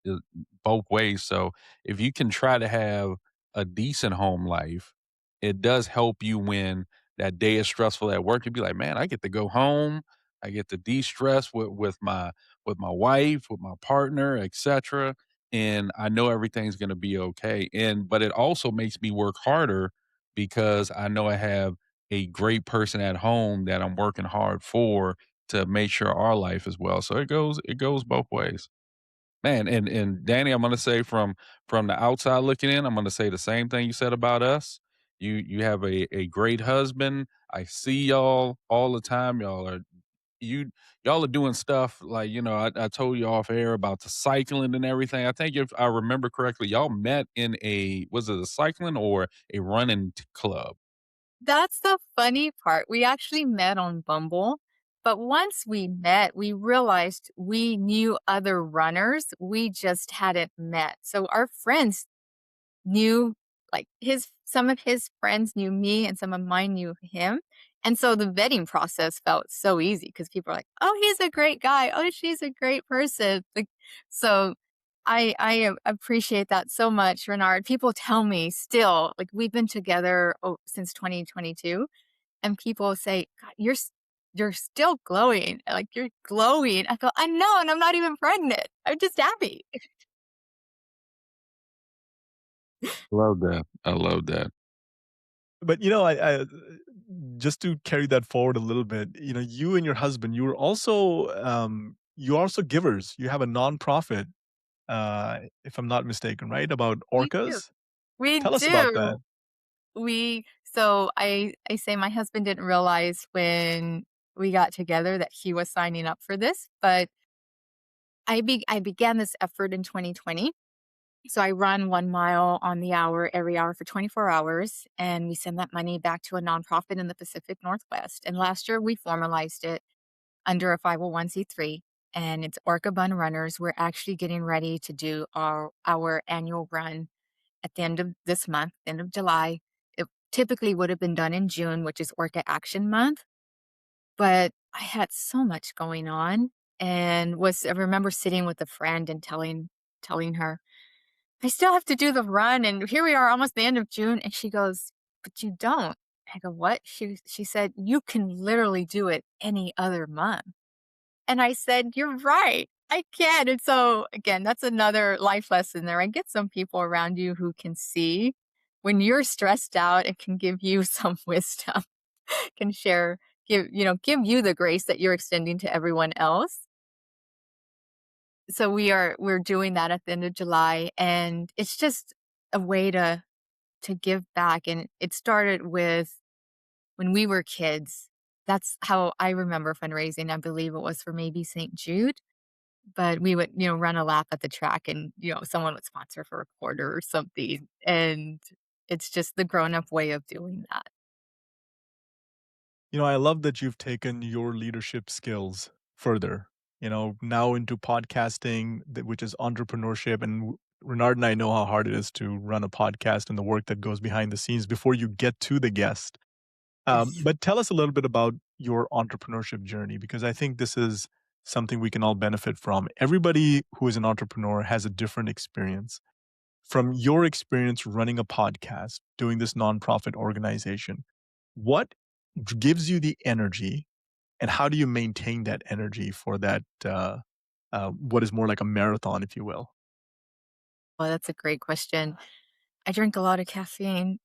both ways. So if you can try to have a decent home life, it does help you when that day is stressful at work. You'd be like, "Man, I get to go home. I get to de-stress with my wife, with my partner, etc. And I know everything's going to be okay." But it also makes me work harder because I know I have a great person at home that I'm working hard for to make sure our life is well. So it goes both ways. Man, and Danny, I'm gonna say from the outside looking in, I'm gonna say the same thing you said about us. You have a great husband. I see y'all all the time. You y'all are doing stuff like, I told you off air about the cycling and everything. I think if I remember correctly, y'all met in was it a cycling or a running club? That's the funny part. We actually met on Bumble, but once we met, we realized we knew other runners. We just hadn't met. So our friends knew, like, his some of his friends knew me and some of mine knew him. And so the vetting process felt so easy because people are like, "Oh, he's a great guy. Oh, she's a great person." Like, so I appreciate that so much, Renard. People tell me still, like, we've been together since 2022, and people say, "God, you're still glowing. Like, you're glowing." I go, "I know, and I'm not even pregnant. I'm just happy." Love that. I love that. But I just to carry that forward a little bit, you and your husband, you're also givers. You have a nonprofit, if I'm not mistaken, right? About We do. orcas. We Tell us about that. do. I say my husband didn't realize when we got together that he was signing up for this, but I began this effort in 2020. So I run 1 mile on the hour every hour for 24 hours, and we send that money back to a nonprofit in the Pacific Northwest. And last year we formalized it under a 501(c)(3), and it's Orca Bun Runners. We're actually getting ready to do our annual run at the end of this month, end of July. It typically would have been done in June, which is Orca Action Month, but I had so much going on, and I remember sitting with a friend and telling her, "I still have to do the run, and here we are almost the end of June." And she goes, "But you don't." I go, "What?" She said, "You can literally do it any other month." And I said, "You're right. I can." And so again, that's another life lesson there. I get some people around you who can see. when you're stressed out, it can give you some wisdom, can share, give you the grace that you're extending to everyone else. So we're doing that at the end of July, and it's just a way to give back. And it started with when we were kids. That's how I remember fundraising. I believe it was for maybe St. Jude, but we would, run a lap at the track and, someone would sponsor for a quarter or something. And it's just the grown up way of doing that. I love that you've taken your leadership skills further, now into podcasting, which is entrepreneurship. And Renard and I know how hard it is to run a podcast and the work that goes behind the scenes before you get to the guest. Yes. But tell us a little bit about your entrepreneurship journey, because I think this is something we can all benefit from. Everybody who is an entrepreneur has a different experience. From your experience running a podcast, doing this nonprofit organization, what gives you the energy, and how do you maintain that energy for that, what is more like a marathon, if you will? Well, that's a great question. I drink a lot of caffeine.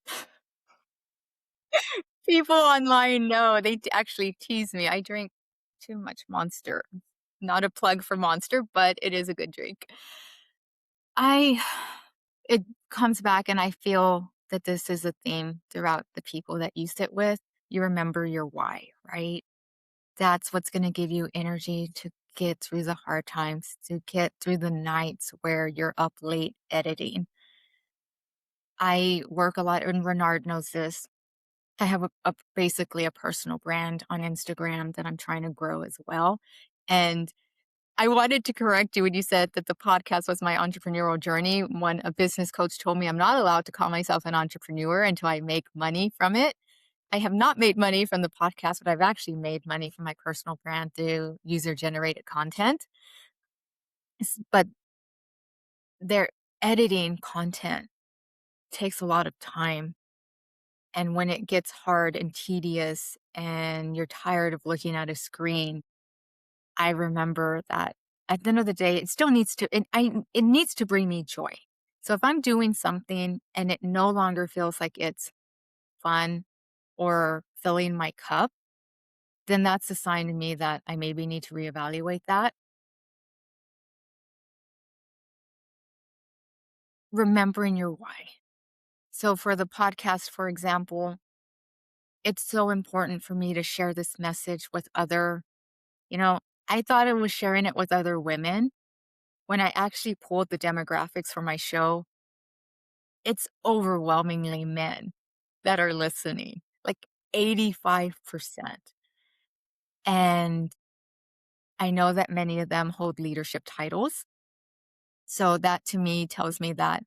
People online know, actually tease me. I drink too much Monster. Not a plug for Monster, but it is a good drink. I it comes back, and I feel that this is a theme throughout the people that you sit with. You remember your why, right? That's what's gonna give you energy to get through the hard times, to get through the nights where you're up late editing. I work a lot, and Renard knows this. I have basically a personal brand on Instagram that I'm trying to grow as well. And I wanted to correct you when you said that the podcast was my entrepreneurial journey. When a business coach told me I'm not allowed to call myself an entrepreneur until I make money from it. I have not made money from the podcast, but I've actually made money from my personal brand through user generated content. But their editing content takes a lot of time. And when it gets hard and tedious and you're tired of looking at a screen, I remember that at the end of the day, it still needs to it needs to bring me joy. So if I'm doing something and it no longer feels like it's fun or filling my cup, then that's a sign to me that I maybe need to reevaluate that. Remembering your why. So for the podcast, for example, it's so important for me to share this message with you know, I thought I was sharing it with other women. When I actually pulled the demographics for my show, it's overwhelmingly men that are listening, like 85%. And I know that many of them hold leadership titles. So that to me tells me that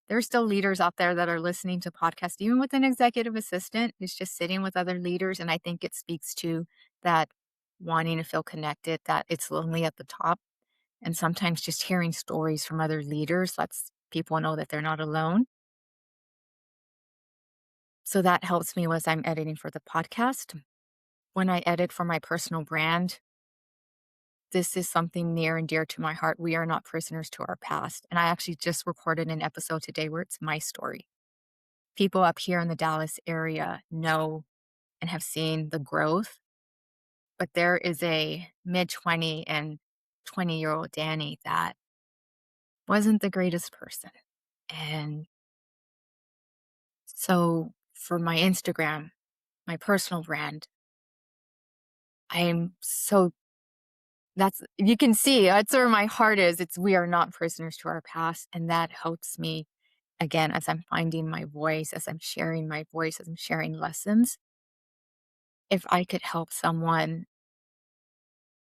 there's still leaders out there that are listening to podcasts, even with an executive assistant who's just sitting with other leaders. And I think it speaks to that wanting to feel connected, that it's lonely at the top. And sometimes just hearing stories from other leaders lets people know that they're not alone. So that helps me as I'm editing for the podcast. When I edit for my personal brand, this is something near and dear to my heart. We are not prisoners to our past. And I actually just recorded an episode today where it's my story. People up here in the Dallas area know and have seen the growth, but there is a mid 20 and 20-year-old Dani that wasn't the greatest person. And so for my Instagram, my personal brand, I am so that's you can see that's where my heart is. It's we are not prisoners to our past. And that helps me again as I'm finding my voice, as I'm sharing my voice, as I'm sharing lessons. If I could help someone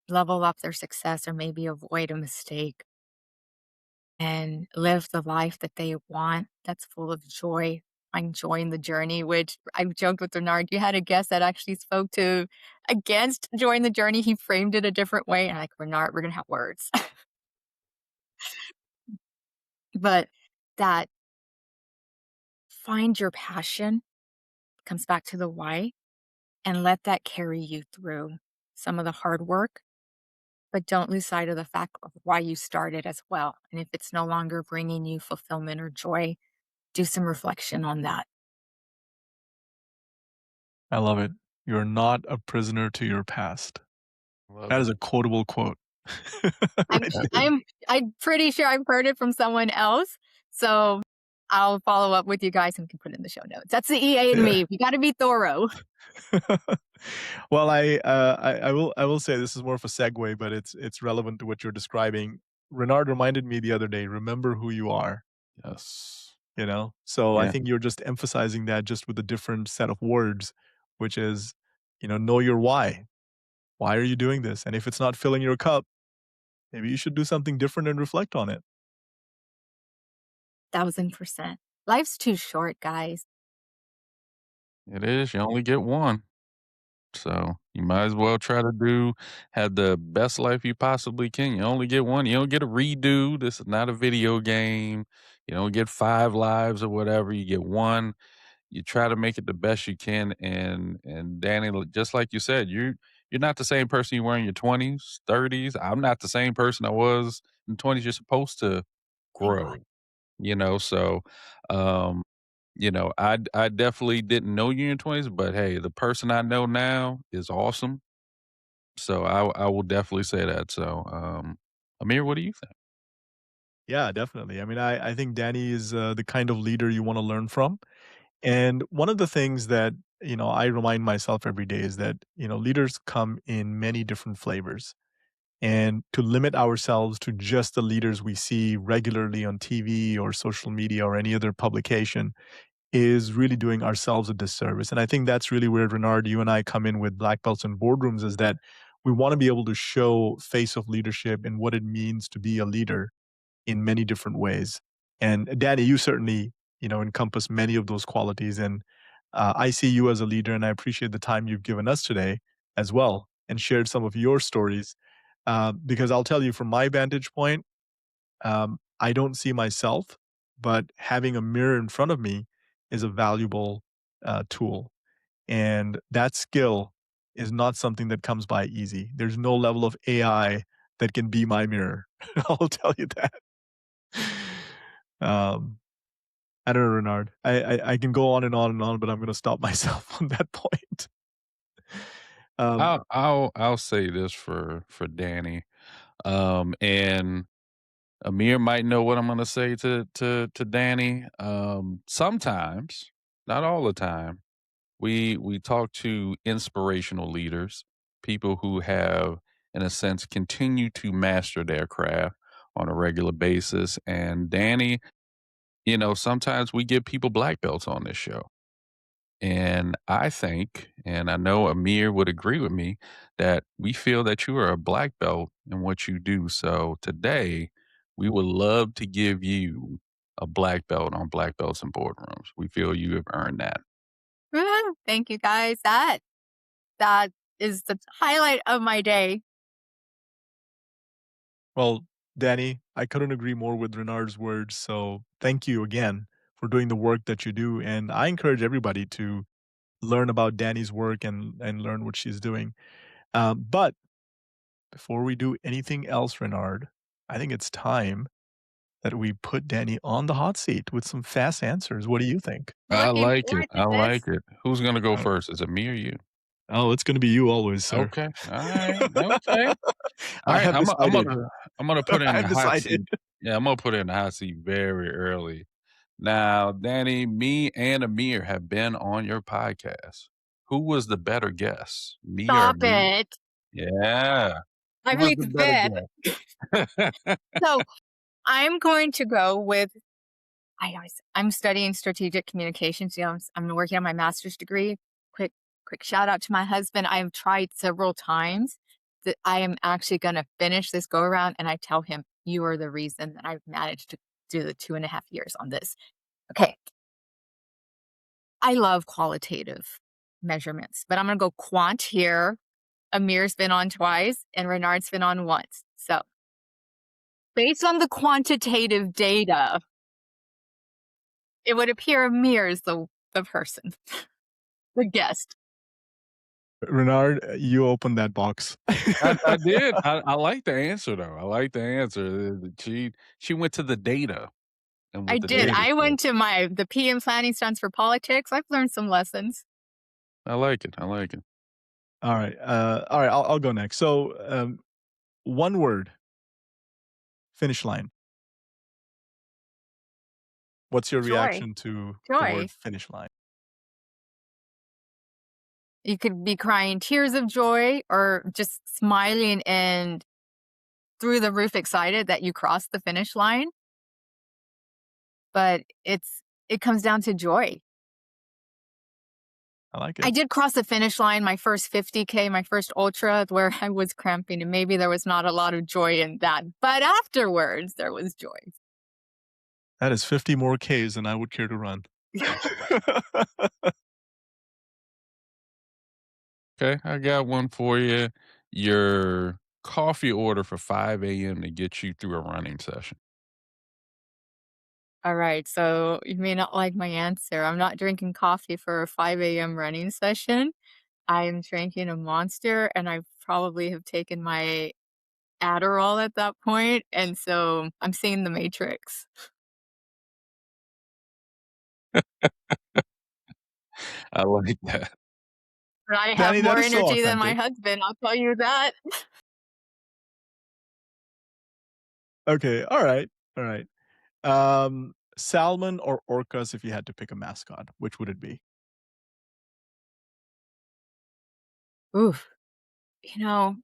level up their success or maybe avoid a mistake and live the life that they want that's full of joy. I'm enjoying the journey, which I've joked with Renard. You had a guest that actually spoke to against join the journey. He framed it a different way. And I'm like, Renard, we're gonna have words. But that find your passion comes back to the why and let that carry you through some of the hard work, but don't lose sight of the fact of why you started as well. And if it's no longer bringing you fulfillment or joy, do some reflection on that. I love it. You're not a prisoner to your past. Love That it. is a quotable quote. I'm Right there. I'm pretty sure I've heard it from someone else, so I'll follow up with you guys and can put it in the show notes. That's the EA in Yeah. me. You gotta be thorough. Well, I will say this is more of a segue, but it's relevant to what you're describing. Renard reminded me the other day, remember who you are, Yes. you know? So I Yeah. think you're just emphasizing that just with a different set of words, which is, know your why. Why are you doing this? And if it's not filling your cup, maybe you should do something different and reflect on it. 1000%. Life's too short, guys. It is. You only get one. So you might as well try to have the best life you possibly can. You only get one. You don't get a redo. This is not a video game. You don't get 5 lives or whatever. You get one. You try to make it the best you can. And Danny, just like you said, you're not the same person you were in your 20s, 30s. I'm not the same person I was in 20s. You're supposed to Thank God. grow, so um I definitely didn't know you in your 20s, but hey, the person I know now is awesome. So I will definitely say that. So Amir, what do you think? Yeah, definitely. I mean, I think Danny is the kind of leader you want to learn from. And one of the things that, I remind myself every day is that, leaders come in many different flavors. And to limit ourselves to just the leaders we see regularly on TV or social media or any other publication is really doing ourselves a disservice. And I think that's really where Renard, you and I come in with Black Belts and Boardrooms is that we want to be able to show face of leadership and what it means to be a leader in many different ways. And Danny, you certainly, encompass many of those qualities. And I see you as a leader, and I appreciate the time you've given us today as well and shared some of your stories. Because I'll tell you from my vantage point, I don't see myself, but having a mirror in front of me is a valuable tool. And that skill is not something that comes by easy. There's no level of AI that can be my mirror. I'll tell you that. Um, I don't know, Renard. I can go on and on and on, but I'm going to stop myself on that point. Um, I'll say this for Danny. And Amir might know what I'm gonna say to Danny. Sometimes, not all the time, we talk to inspirational leaders, people who have, in a sense, continue to master their craft on a regular basis. And Danny, sometimes we give people black belts on this show. And I think, and I know Amir would agree with me, that we feel that you are a black belt in what you do. So today, we would love to give you a black belt on Black Belts and Boardrooms. We feel you have earned that. Woo! Thank you guys. That is the highlight of my day. well, Danny, I couldn't agree more with Renard's words. So thank you again for doing the work that you do. And I encourage everybody to learn about Danny's work and learn what she's doing. But before we do anything else, Renard, I think it's time that we put Danny on the hot seat with some fast answers. What do you think? I Looking like it. forward to I this. like it. Who's gonna go Oh, first? Is it me or you? oh, it's going to be you always, sir. Okay. All right. Okay. All I right. have decided. I'm gonna put her I in the have hot decided. seat. Yeah, I'm gonna put her in the hot seat very early. Now, Danny, me and Amir have been on your podcast. Who was the better guest, me or Stop Amir? it. Yeah. I Who was plead the the better fifth. guest? So I'm going to go with I'm studying strategic communications. I'm working on my master's degree. Quick shout out to my husband. I have tried several times that I am actually going to finish this go around, and I tell him you are the reason that I've managed to do the 2.5 years on this. Okay, I love qualitative measurements, but I'm going to go quant here. Amir's been on twice, and Renard's been on once. So based on the quantitative data, it would appear Amir is the person, the guest. Renard, you opened that box. I did. I like the answer though. I like the answer. She went to the data and I what the did. data I said. went to the PM planning stands for politics. I've learned some lessons. I like it. I like it. All right. I'll go next. So, one word, finish line. What's your Joy. reaction to the Joy. word finish line? You could be crying tears of joy or just smiling and through the roof excited that you crossed the finish line, but it comes down to joy. I like I it. did cross the finish line, my first 50K, my first ultra, where I was cramping, and maybe there was not a lot of joy in that. But afterwards, there was joy. That is 50 more Ks than I would care to run. Okay, I got one for you. Your coffee order for 5 a.m. to get you through a running session. All right, so you may not like my answer. I'm not drinking coffee for a 5 a.m. running session. I am drinking a Monster, and I probably have taken my Adderall at that point, and so I'm seeing The Matrix. I like that. But I have Danny, that more is so energy than my authentic. husband, I'll tell you that. Okay, all right. Salmon or orcas if you had to pick a mascot, which would it be? Oof.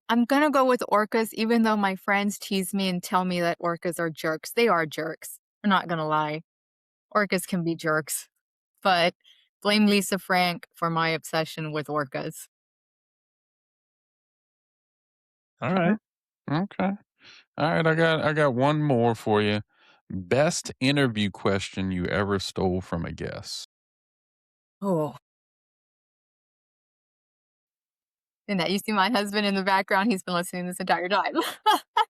I'm gonna go with orcas, even though my friends tease me and tell me that orcas are jerks. They are jerks. I'm not gonna lie. Orcas can be jerks, but blame Lisa Frank for my obsession with orcas. All right. Okay. All right, I got one more for you. Best interview question you ever stole from a guest. Oh, and that you see my husband in the background, he's been listening this entire time.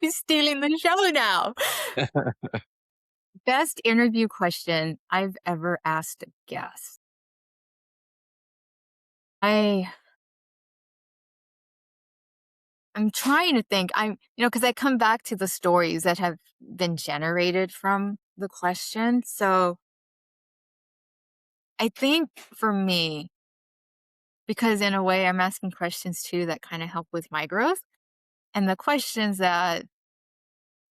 He's stealing the show now. Best interview question I've ever asked a guest. I I'm trying to think. Because I come back to the stories that have been generated from the question. So I think for me, because in a way I'm asking questions too that kind of help with my growth. And the questions that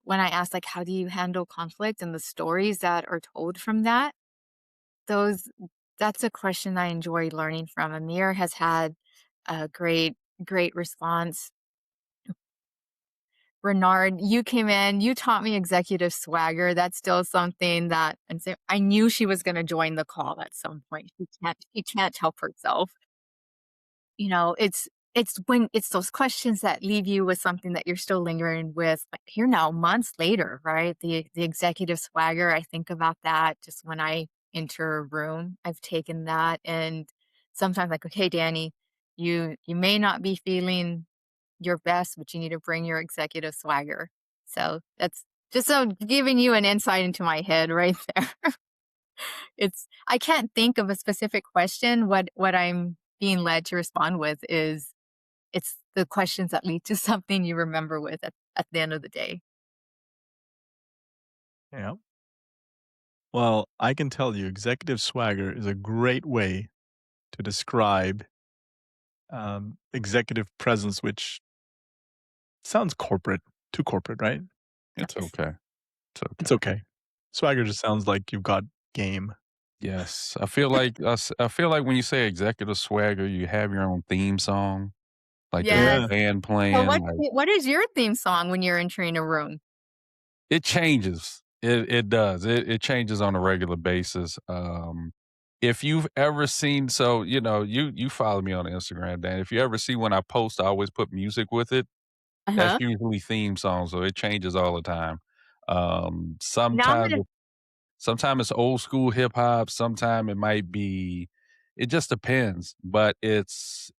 when I ask, like, how do you handle conflict and the stories that are told from that, those that's a question I enjoy learning from. Amir has had a great response. Renard, you came in, you taught me executive swagger. That's still something that and so I knew she was gonna join the call at some point. She can't help herself. It's when it's those questions that leave you with something that you're still lingering with, like, here now, months later, right? The executive swagger, I think about that just when I enter a room. I've taken that and sometimes like, okay, Danny, you may not be feeling your best, but you need to bring your executive swagger. So that's just so giving you an insight into my head right there. I can't think of a specific question. What I'm being led to respond with is it's the questions that lead to something you remember with at the end of the day. Yeah. Well, I can tell you, executive swagger is a great way to describe executive presence, which sounds corporate, too corporate, right? It's Yes. okay. It's It's okay. okay. Swagger just sounds like you've got game. Yes, I feel like when you say executive swagger, you have your own theme song, like there's a Yes. Yeah. band So playing, like what is your theme song when you're entering a room? it changes. It does. It changes on a regular basis. If you've ever seen, so you follow me on Instagram, Dan. If you ever see when I post, I always put music with it. That's Uh-huh. usually theme songs, so it changes all the time. Um, Now I'm sometimes gonna Sometimes it's old school hip hop, sometime it might be it just depends, but it's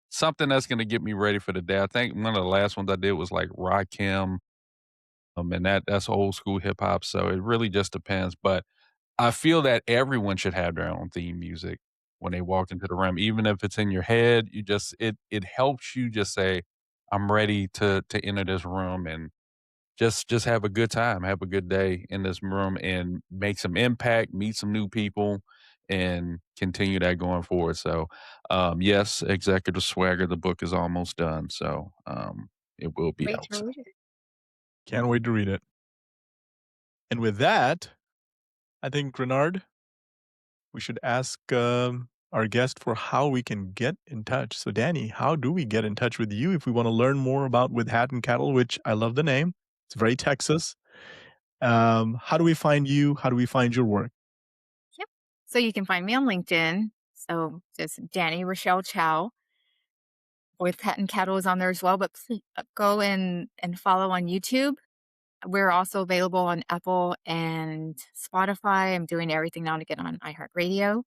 something that's gonna get me ready for the day. I think one of the last ones I did was like Rakim, and that's old school hip hop, so it really just depends, but I feel that everyone should have their own theme music when they walk into the room, even if it's in your head, it helps you just say, "I'm ready to enter this room and just have a good time, have a good day in this room and make some impact, meet some new people, and continue that going forward. So, yes, Executive Swagger, the book is almost done. So, it will be Wait out to soon. read it. Can't wait to read it. And with that, I think, Renard, we should ask our guest for how we can get in touch. So, Danny, how do we get in touch with you if we want to learn more about With Hat and Cattle, which I love the name? It's very Texas. How do we find you? How do we find your work? Yep. So you can find me on LinkedIn. So just Danny Rochelle Chow. With Cat and Cattle is on there as well, but go and follow on YouTube. We're also available on Apple and Spotify. I'm doing everything now to get on iHeartRadio.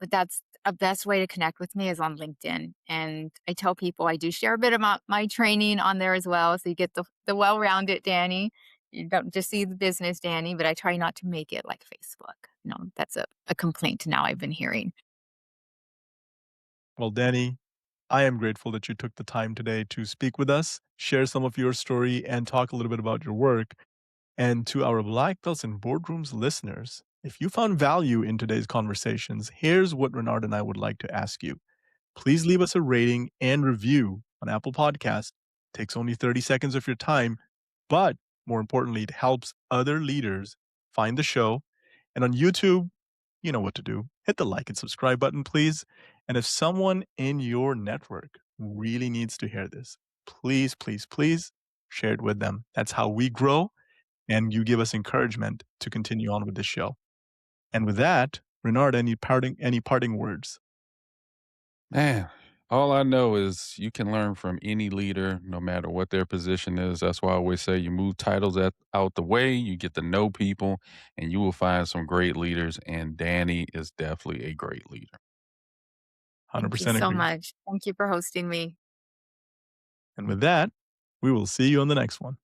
But that's a best way to connect with me is on LinkedIn. And I tell people I do share a bit about my training on there as well. So you get the well-rounded Danny. You don't just see the business Danny, but I try not to make it like Facebook. No, that's a complaint now I've been hearing. Well, Danny, I am grateful that you took the time today to speak with us, share some of your story, and talk a little bit about your work. And to our Black Belts and Boardrooms listeners, if you found value in today's conversations, here's what Renard and I would like to ask you. Please leave us a rating and review on Apple Podcasts. Takes only 30 seconds of your time, but more importantly, it helps other leaders find the show. And on YouTube, you know what to do. Hit the like and subscribe button, please. And if someone in your network really needs to hear this, please, please, please share it with them. That's how we grow and you give us encouragement to continue on with the show. And with that, Renard, any parting words? Man, all I know is you can learn from any leader, no matter what their position is. That's why I always say you move titles out the way, you get to know people, and you will find some great leaders. And Danny is definitely a great leader. Thank you 100% so agree. much. Thank you for hosting me. And with that, we will see you on the next one.